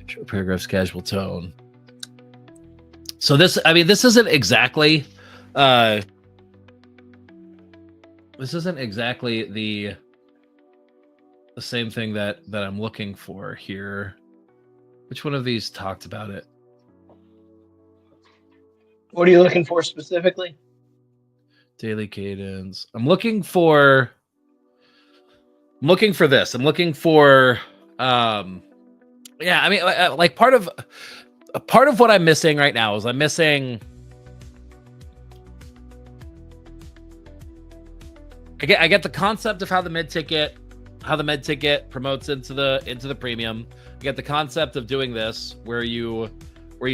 Short paragraphs, casual tone. So this isn't exactly the same thing that I'm looking for here. Which one of these talked about it? What are you looking for specifically? Daily cadence. I'm looking for this. I'm looking for like part of what I'm missing right now is I get the concept of how the MidTicket promotes into the premium. I get the concept of doing this where you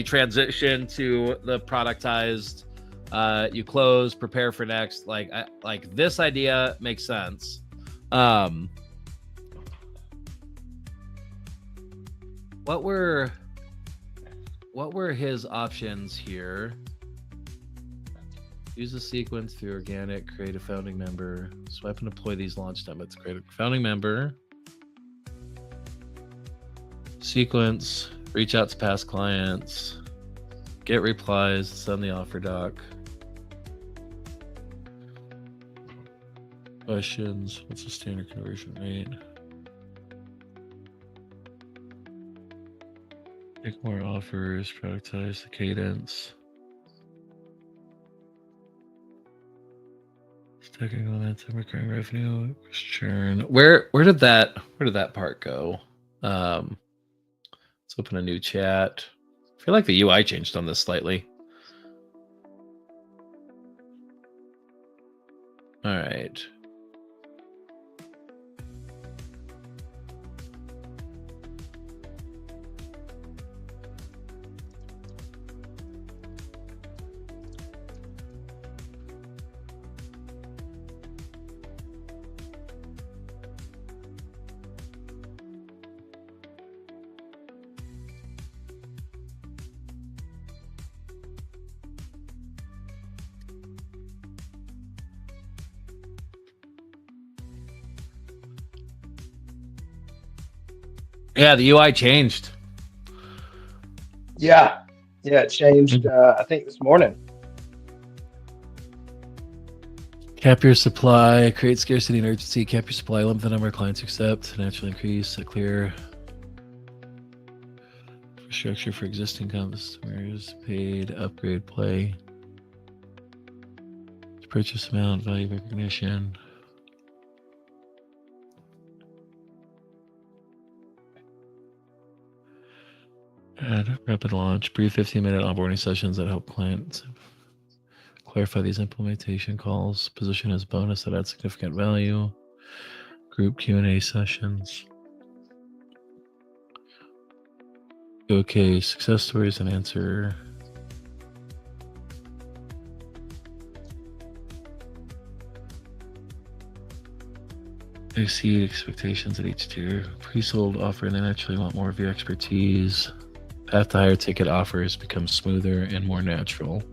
transition to the productized, you close, prepare for next. Like this idea makes sense. What were his options here? Use the sequence through organic, create a founding member, swipe and deploy these launch templates, create a founding member, sequence, reach out to past clients, get replies, send the offer doc. Questions, what's the standard conversion rate? Make more offers, productize the cadence. Stacking momentum, recurring revenue, churn. Where did that part go? Let's open a new chat. I feel like the UI changed on this slightly. All right. Yeah, the UI changed. Yeah, it changed. I think this morning. Cap your supply, create scarcity and urgency. Cap your supply, limit the number of clients accept, naturally increase a clear structure for existing customers, paid, upgrade, play, purchase amount, value recognition. Add rapid launch, brief 15-minute onboarding sessions that help clients clarify these implementation calls, position as bonus that adds significant value, group Q&A sessions. Okay, success stories and answer. Exceed expectations at each tier. Pre-sold offer, and they naturally want more of your expertise. Path to higher ticket offers become smoother and more natural.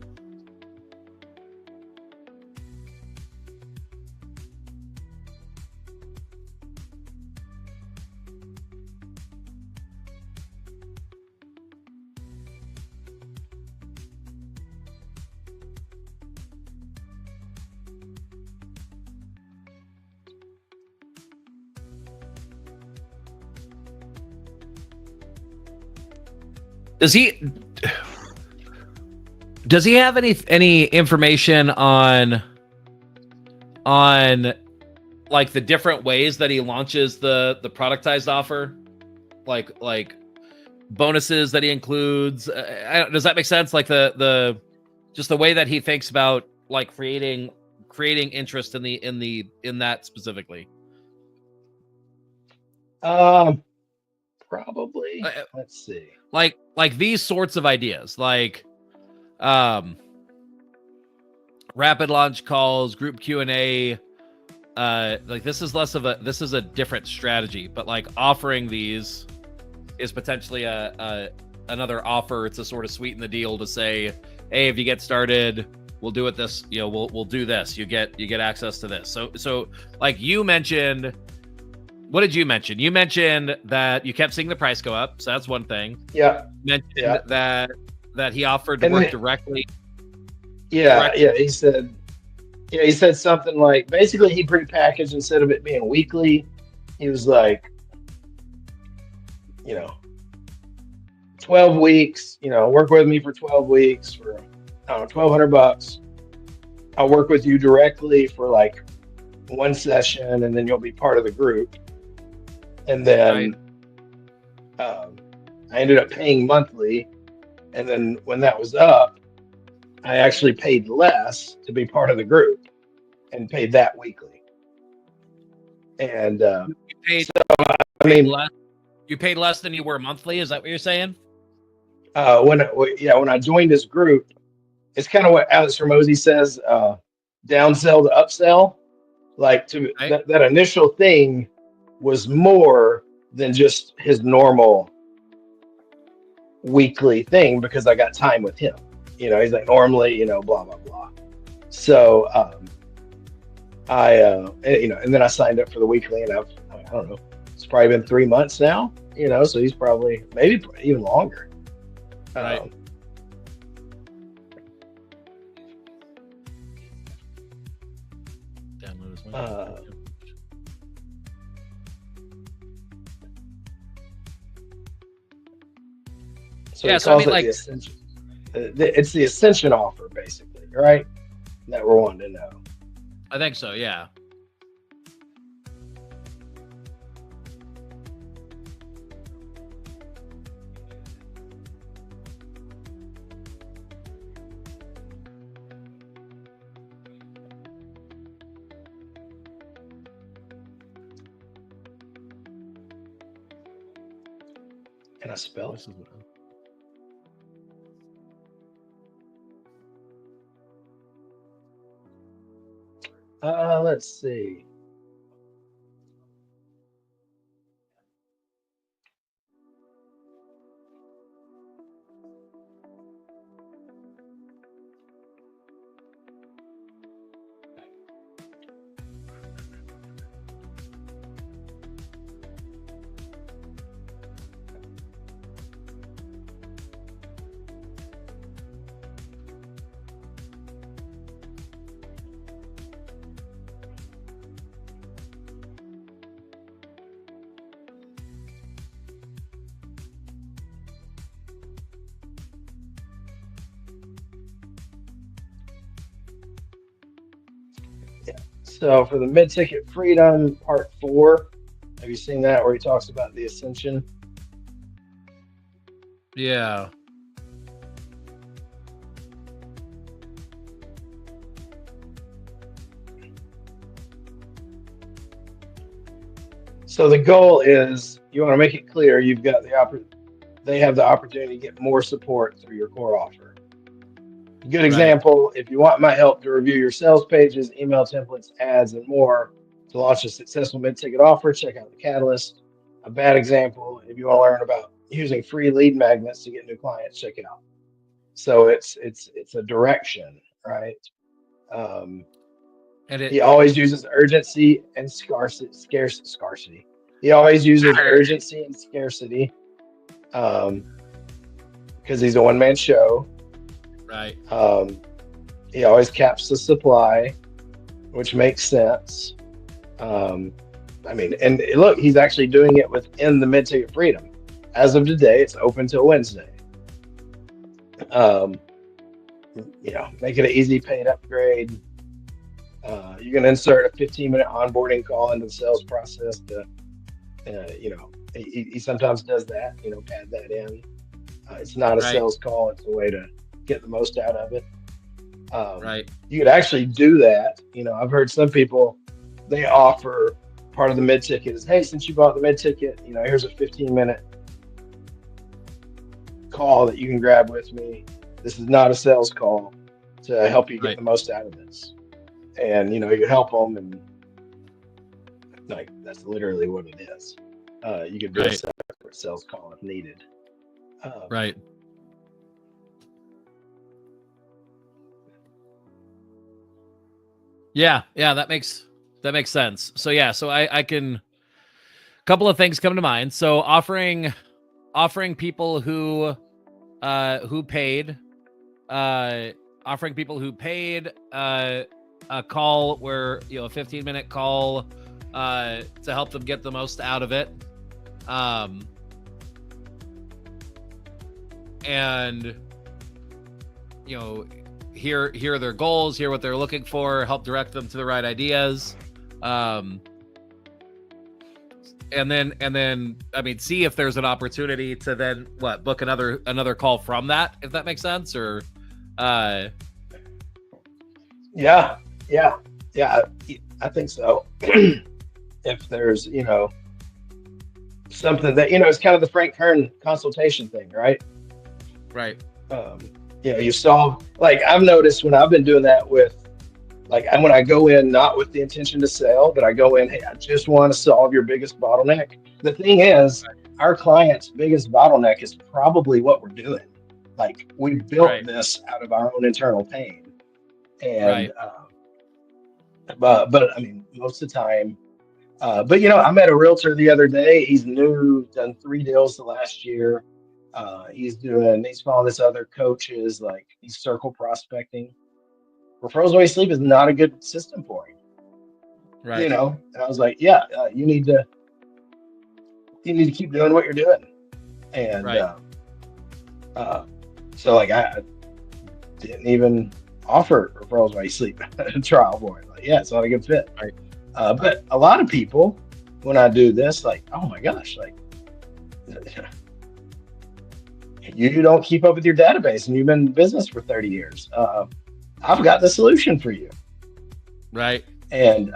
Does he have any information on like the different ways that he launches the productized offer, like bonuses that he includes? Does that make sense? Like the just the way that he thinks about like creating interest in that specifically. Probably. Let's see. Like these sorts of ideas, like rapid launch calls, group Q&A, like this is a different strategy, but like offering these is potentially another offer to sort of sweeten the deal to say, hey, if you get started, we'll do it this, we'll do this. You get access to this. So like you mentioned, what did you mention? You mentioned that you kept seeing the price go up. So that's one thing. Yeah. You mentioned that he offered to And work then- directly. Yeah. He said something like, basically he prepackaged, instead of it being weekly, he was like, 12 weeks, work with me for 12 weeks for, I don't know, $1,200. I'll work with you directly for like one session, and then you'll be part of the group. And then I ended up paying monthly. And then when that was up, I actually paid less to be part of the group and paid that weekly. And You paid less than you were monthly. Is that what you're saying? when I joined this group, it's kind of what Alex Hormozy says, downsell to upsell. Like that initial thing was more than just his normal weekly thing, because I got time with him. He's like, normally, blah, blah, blah. So and then I signed up for the weekly, and I don't know, it's probably been 3 months now, so he's probably maybe even longer. Right. So he calls it the Ascension. It's the Ascension offer, basically, right? That we're wanting to know. I think so, yeah. Can I spell it? Let's see. So for the mid-ticket freedom part 4, have you seen that where he talks about the Ascension? Yeah. So the goal is, you want to make it clear you've got they have the opportunity to get more support through your core offer. Good example, if you want my help to review your sales pages, email templates, ads, and more to launch a successful mid-ticket offer, check out the Catalyst. A bad example, if you want to learn about using free lead magnets to get new clients, check it out. So it's a direction, right? And he always uses urgency and scarcity. He always uses urgency and scarcity because he's a one-man show. Right. He always caps the supply, which makes sense. And look, he's actually doing it within the mid-ticket freedom. As of today, it's open till Wednesday. Make it an easy paid upgrade. You can insert a 15-minute onboarding call into the sales process to, he sometimes does that, pad that in. It's not a sales call. It's a way to get the most out of it. You could actually do that. I've heard some people, they offer part of the mid-ticket is, hey, since you bought the mid-ticket, here's a 15-minute call that you can grab with me. This is not a sales call, to help you get the most out of this. And, you can help them and Like that's literally what it is. You could do a Right. separate sales call if needed. Right. Yeah, that makes sense. So yeah, so I can, couple of things come to mind. So offering people who paid, offering people who paid a call where, you know, a 15-minute call to help them get the most out of it. And you know, hear their goals, hear what they're looking for, help direct them to the right ideas. And then I mean, see if there's an opportunity to then book another call from that, if that makes sense. Or yeah, I think so. If there's, you know, something that, you know, it's kind of the Frank Kern consultation thing, right? Right. You know, you solve, like I've noticed when I've been doing that with, like when I go in not with the intention to sell, but I go in, hey, I just want to solve your biggest bottleneck. The thing is, our client's biggest bottleneck is probably what we're doing. Like we built this out of our own internal pain. And but I mean, most of the time, but you know, I met a realtor the other day. He's new, done 3 deals the last year. He's following this other coaches, like he's circle prospecting. Referrals while you sleep is not a good system for him. Right. You know, and I was like, yeah, you need to keep doing what you're doing. And so like I didn't even offer referrals while you sleep trial for it. Like, yeah, it's not a good fit. Right. But a lot of people, when I do this, like, oh my gosh, like you don't keep up with your database and you've been in business for 30 years. I've got the solution for you. Right. And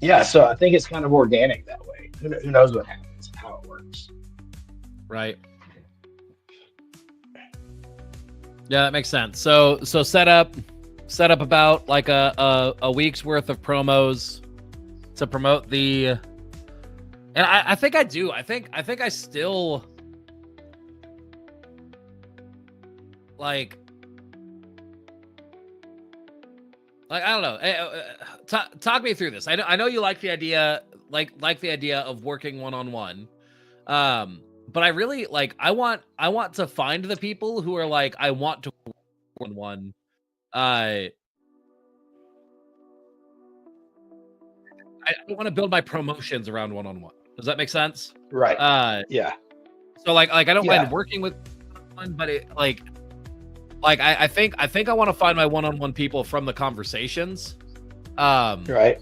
yeah, so I think it's kind of organic that way. Who knows what happens, how it works. Right. Yeah, that makes sense. So set up about like a week's worth of promos to promote the, and I think I do. I think I still like I don't know. Talk me through this. I know you like the idea, like the idea of working one-on-one. But I really like, I want to find the people who are like, I want to work one-on-one. I want to build my promotions around one-on-one. Does that make sense? Right. Yeah. So like I don't mind working with one, but it like I think I want to find my one-on-one people from the conversations. Right.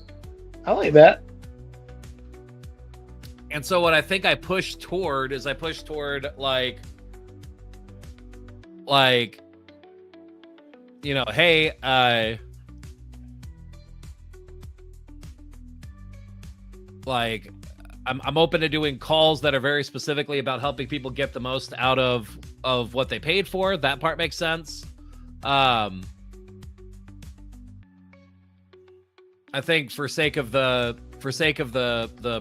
I like that. And so what I think I push toward like, you know, hey, like I'm open to doing calls that are very specifically about helping people get the most out of what they paid for. That part makes sense. I think for sake of the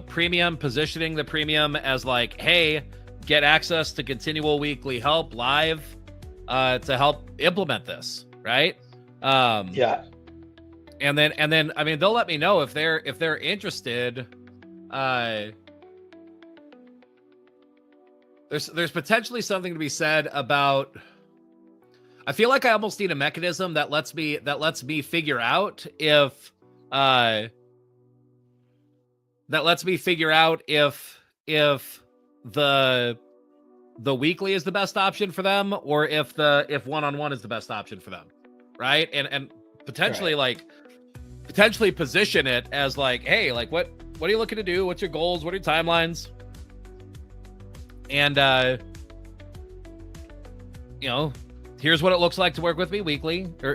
premium, positioning the premium as like, hey, get access to continual weekly help live to help implement this, right? Yeah. And then I mean, they'll let me know if they're interested. There's potentially something to be said about, I feel like I almost need a mechanism that lets me figure out if the weekly is the best option for them, or if one-on-one is the best option for them, right? And potentially potentially position it as like, hey, like what are you looking to do? What's your goals? What are your timelines? And you know, here's what it looks like to work with me weekly, or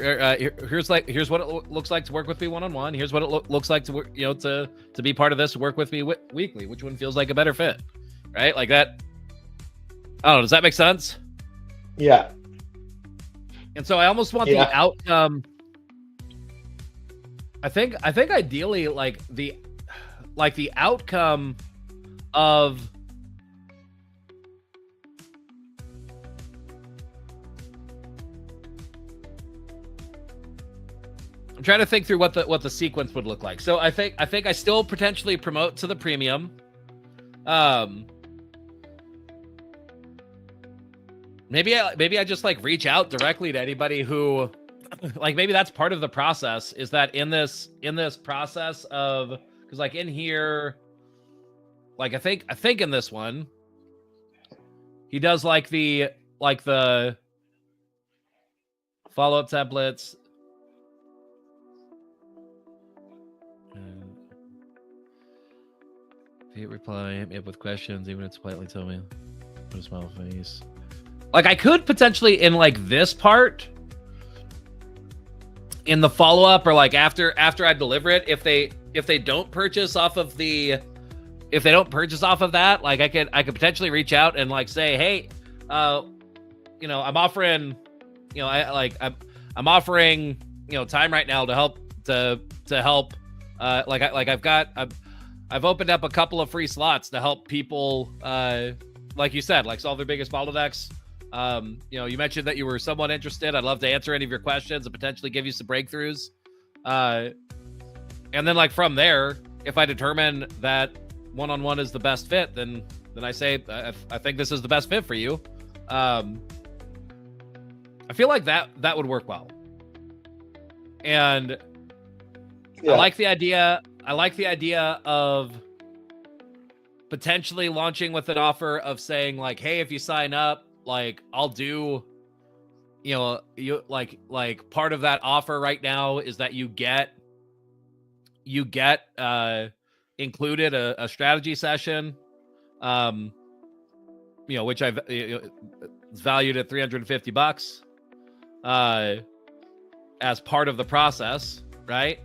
here's what it looks like to work with me one-on-one. Here's what it looks like to work, you know, to be part of this, work with me weekly. Which one feels like a better fit, right? Like that. I don't know. Does that make sense? Yeah. And so I almost want the outcome. I think ideally like the outcome of I'm trying to think through what the sequence would look like. So I think I still potentially promote to the premium. Maybe I just like reach out directly to anybody who like maybe that's part of the process, is that in this process of, because like in here, like I think in this one he does like the follow-up templates. Hit reply with questions, even if it's politely tell me. Put a smile face. Like I could potentially in like this part in the follow-up, or like after I deliver it, if they don't purchase off of that, like I could potentially reach out and like say, hey, I'm offering, I'm offering, time right now to help help. I've opened up a couple of free slots to help people, like you said, like solve their biggest bottlenecks. You mentioned that you were somewhat interested. I'd love to answer any of your questions and potentially give you some breakthroughs. And then like from there, if I determine that one-on-one is the best fit, then I say, I think this is the best fit for you. I feel like that would work well. And I like the idea of potentially launching with an offer of saying like, hey, if you sign up, like I'll do, you like part of that offer right now is that you get included a strategy session, which it's valued at $350 as part of the process, right?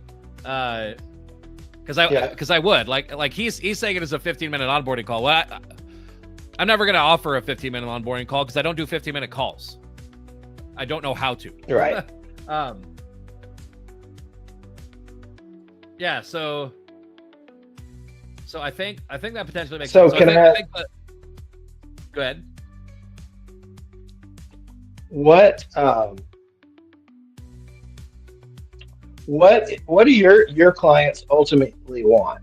Because I would like he's saying it as a 15-minute onboarding call. Well, I'm never going to offer a 15-minute onboarding call because I don't do 15-minute calls. I don't know how to. Right. Yeah. So I think that potentially makes sense. So go ahead. What do your clients ultimately want?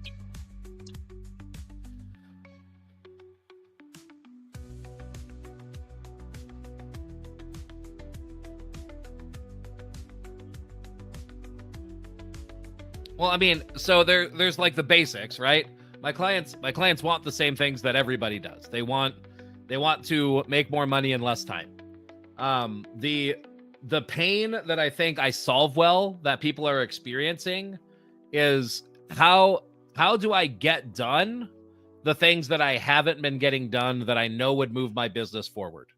Well, I mean, so there's like the basics, right? My clients want the same things that everybody does. They want to make more money in less time. The pain that I think I solve well that people are experiencing is how do I get done the things that I haven't been getting done that I know would move my business forward.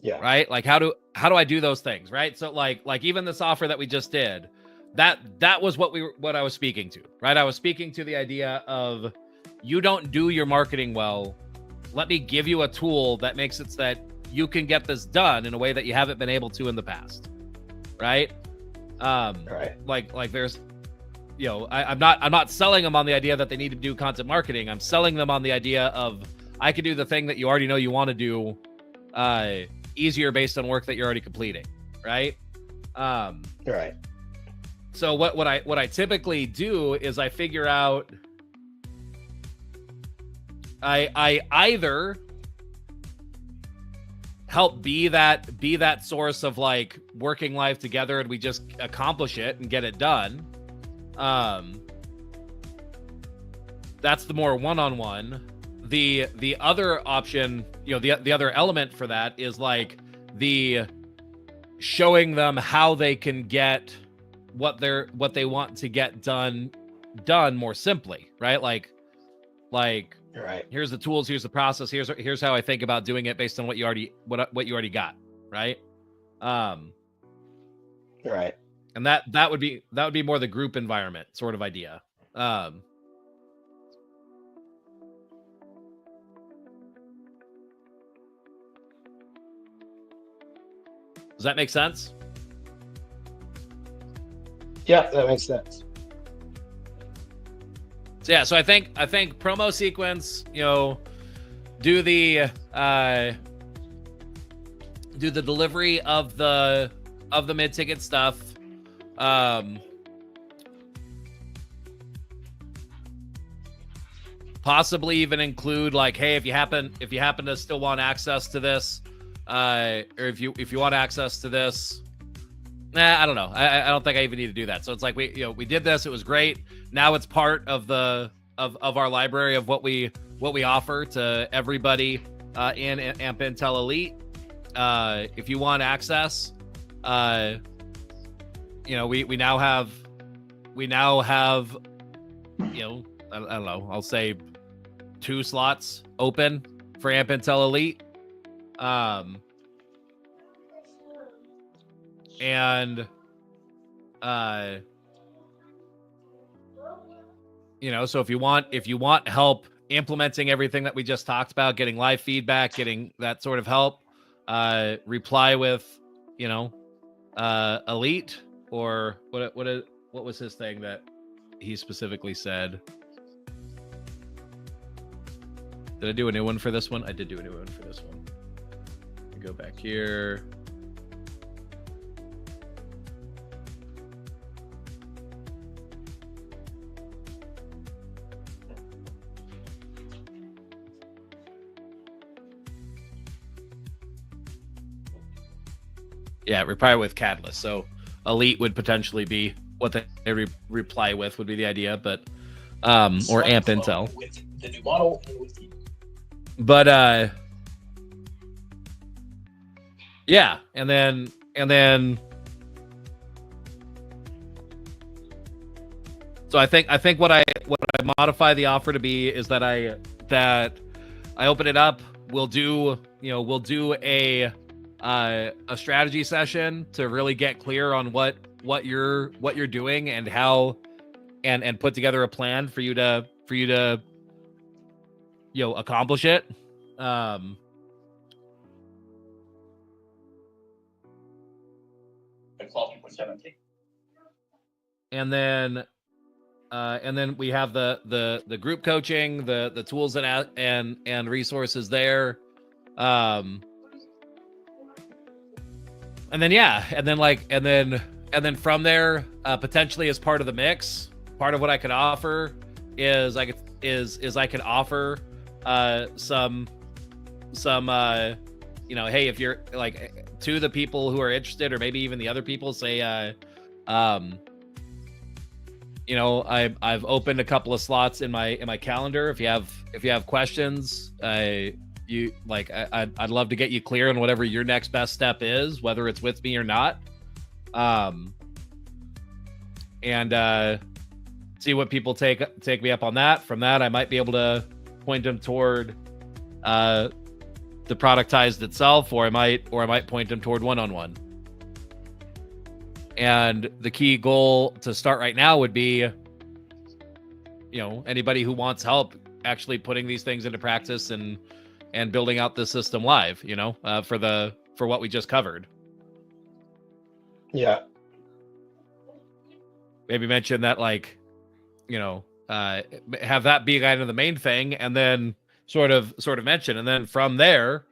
Yeah. Right? Like how do I do those things, right? So like even this offer that we just did, that was what I was speaking to, right? I was speaking to the idea of, you don't do your marketing well. Let me give you a tool that makes it so that you can get this done in a way that you haven't been able to in the past. Right. Right. Like there's, I'm not selling them on the idea that they need to do content marketing. I'm selling them on the idea of, I could do the thing that you already know you want to do, easier based on work that you're already completing. Right. Right. So what I typically do is I figure out, I either help be that source of like working life together and we just accomplish it and get it done. That's the more one-on-one. The other option, the other element for that is like the showing them how they can get what they want to get done more simply, right? Like right. Here's the tools, here's the process, here's how I think about doing it based on what you already got, right? Right. And that would be more the group environment sort of idea. Does that make sense? Yeah, that makes sense. So yeah, so I think promo sequence, do the delivery of the mid-ticket stuff. Possibly even include like, hey, if you happen to still want access to this, or if you want access to this, I don't know. I don't think I even need to do that. So it's like we did this. It was great. Now it's part of of our library of what we offer to everybody in Amp Intel Elite. If you want access, we now have I don't know. I'll say 2 slots open for Amp Intel Elite. So if you want help implementing everything that we just talked about, getting live feedback, getting that sort of help, reply with, Elite, or what was his thing that he specifically said? Did I do a new one for this one? I did do a new one for this one. Go back here. Yeah, reply with Catalyst. So Elite would potentially be what they reply with, would be the idea, but or Amp Intel with the new model and with you. But yeah, and then so I think what I modify the offer to be is that I open it up. We'll do a strategy session to really get clear on what you're doing and how, and put together a plan for you to accomplish it. And then we have the group coaching, the tools and resources there. And then from there, potentially as part of the mix, part of what I could offer is I could offer some hey, if you're like, to the people who are interested, or maybe even the other people, say I've opened a couple of slots in my calendar. If you have questions, I'd love to get you clear on whatever your next best step is, whether it's with me or not. And see what people take me up on that. From that, I might be able to point them toward the productized itself, or I might point them toward one-on-one. And the key goal to start right now would be, anybody who wants help actually putting these things into practice and building out the system live, for what we just covered. Yeah. Maybe mention that, have that be kind of the main thing, and then sort of mention, and then from there,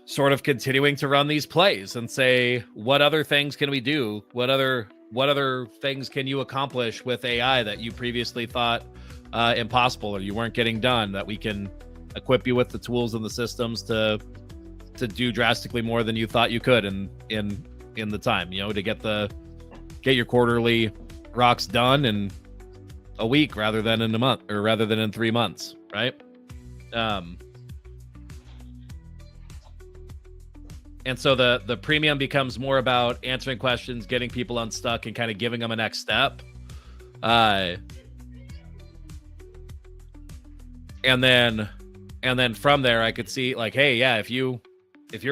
sort of continuing to run these plays and say, what other things can we do? What other things can you accomplish with AI that you previously thought impossible, or you weren't getting done, that we can equip you with the tools and the systems to do drastically more than you thought you could in the time, to get your quarterly rocks done in a week rather than in a month, or rather than in 3 months, right? And so the premium becomes more about answering questions, getting people unstuck, and kind of giving them a next step. And then from there, I could see, like, hey, yeah, if you're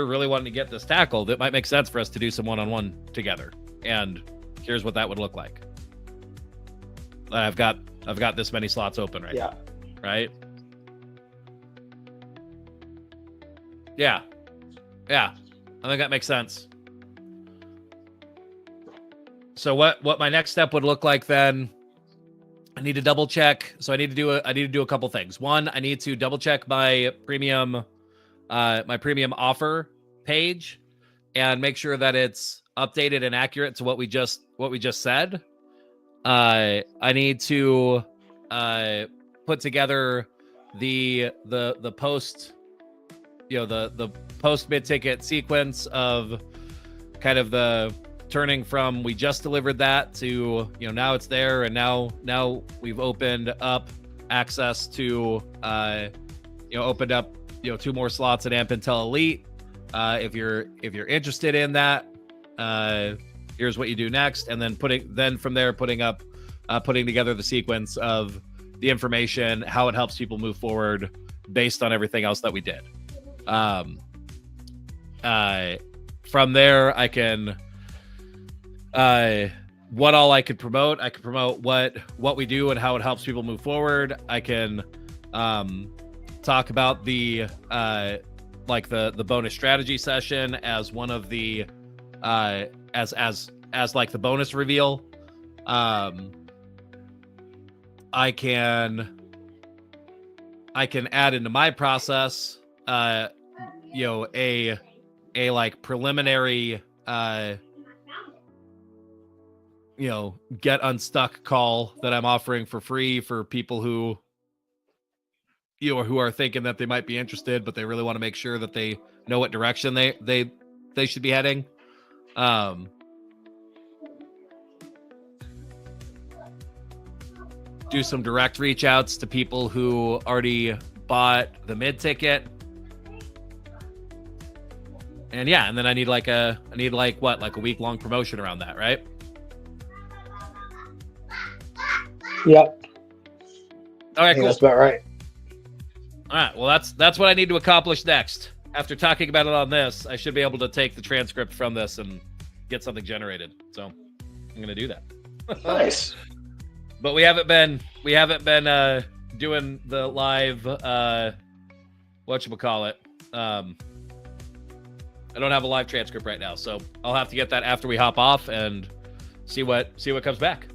really wanting to get this tackled, it might make sense for us to do some one-on-one together. And here's what that would look like. I've got this many slots open right now. Right? Yeah. I think that makes sense. So what my next step would look like then, I need to double check. So I need to do a couple things. One, I need to double check my premium offer page and make sure that it's updated and accurate to what we just said. I need to put together the post, the post MidTicket sequence of kind of the turning from we just delivered that to now it's there, and now we've opened up access to opened up 2 more slots at Amp Intel Elite. If you're interested in that, here's what you do next, and then from there putting together the sequence of the information, how it helps people move forward based on everything else that we did. From there, I can what all I could promote. I could promote what we do and how it helps people move forward. I can talk about the the bonus strategy session as one of the as like the bonus reveal. I can add into my process a like preliminary get unstuck call that I'm offering for free for people who who are thinking that they might be interested, but they really want to make sure that they know what direction they should be heading. Do some direct reach outs to people who already bought the MidTicket. And yeah, and then I need like a week long promotion around that, right? Yep. All right, cool. That's about right. All right, well, that's what I need to accomplish next. After talking about it on this, I should be able to take the transcript from this and get something generated. So I'm gonna do that. Nice. But we haven't been doing the live whatchamacallit. I don't have a live transcript right now, so I'll have to get that after we hop off and see what comes back.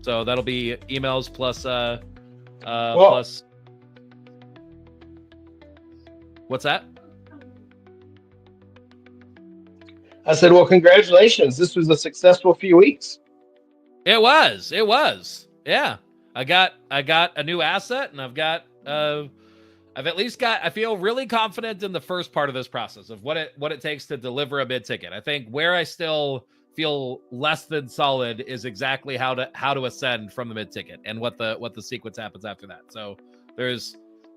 So that'll be emails plus plus. What's that? I said, well, congratulations. This was a successful few weeks. It was. Yeah. I got a new asset, and I've at least got, I feel really confident in the first part of this process of what it takes to deliver a MidTicket. I think where I still feel less than solid is exactly how to ascend from the MidTicket and what the sequence happens after that. So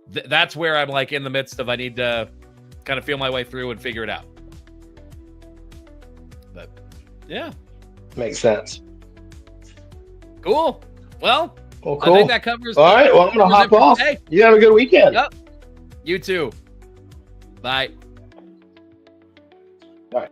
that's where I'm like in the midst of, I need to kind of feel my way through and figure it out. But yeah. Makes sense. Cool. Well, cool. I think that covers. All right. Well, I'm going to hop off. Today. You have a good weekend. Yep. You too. Bye. Bye.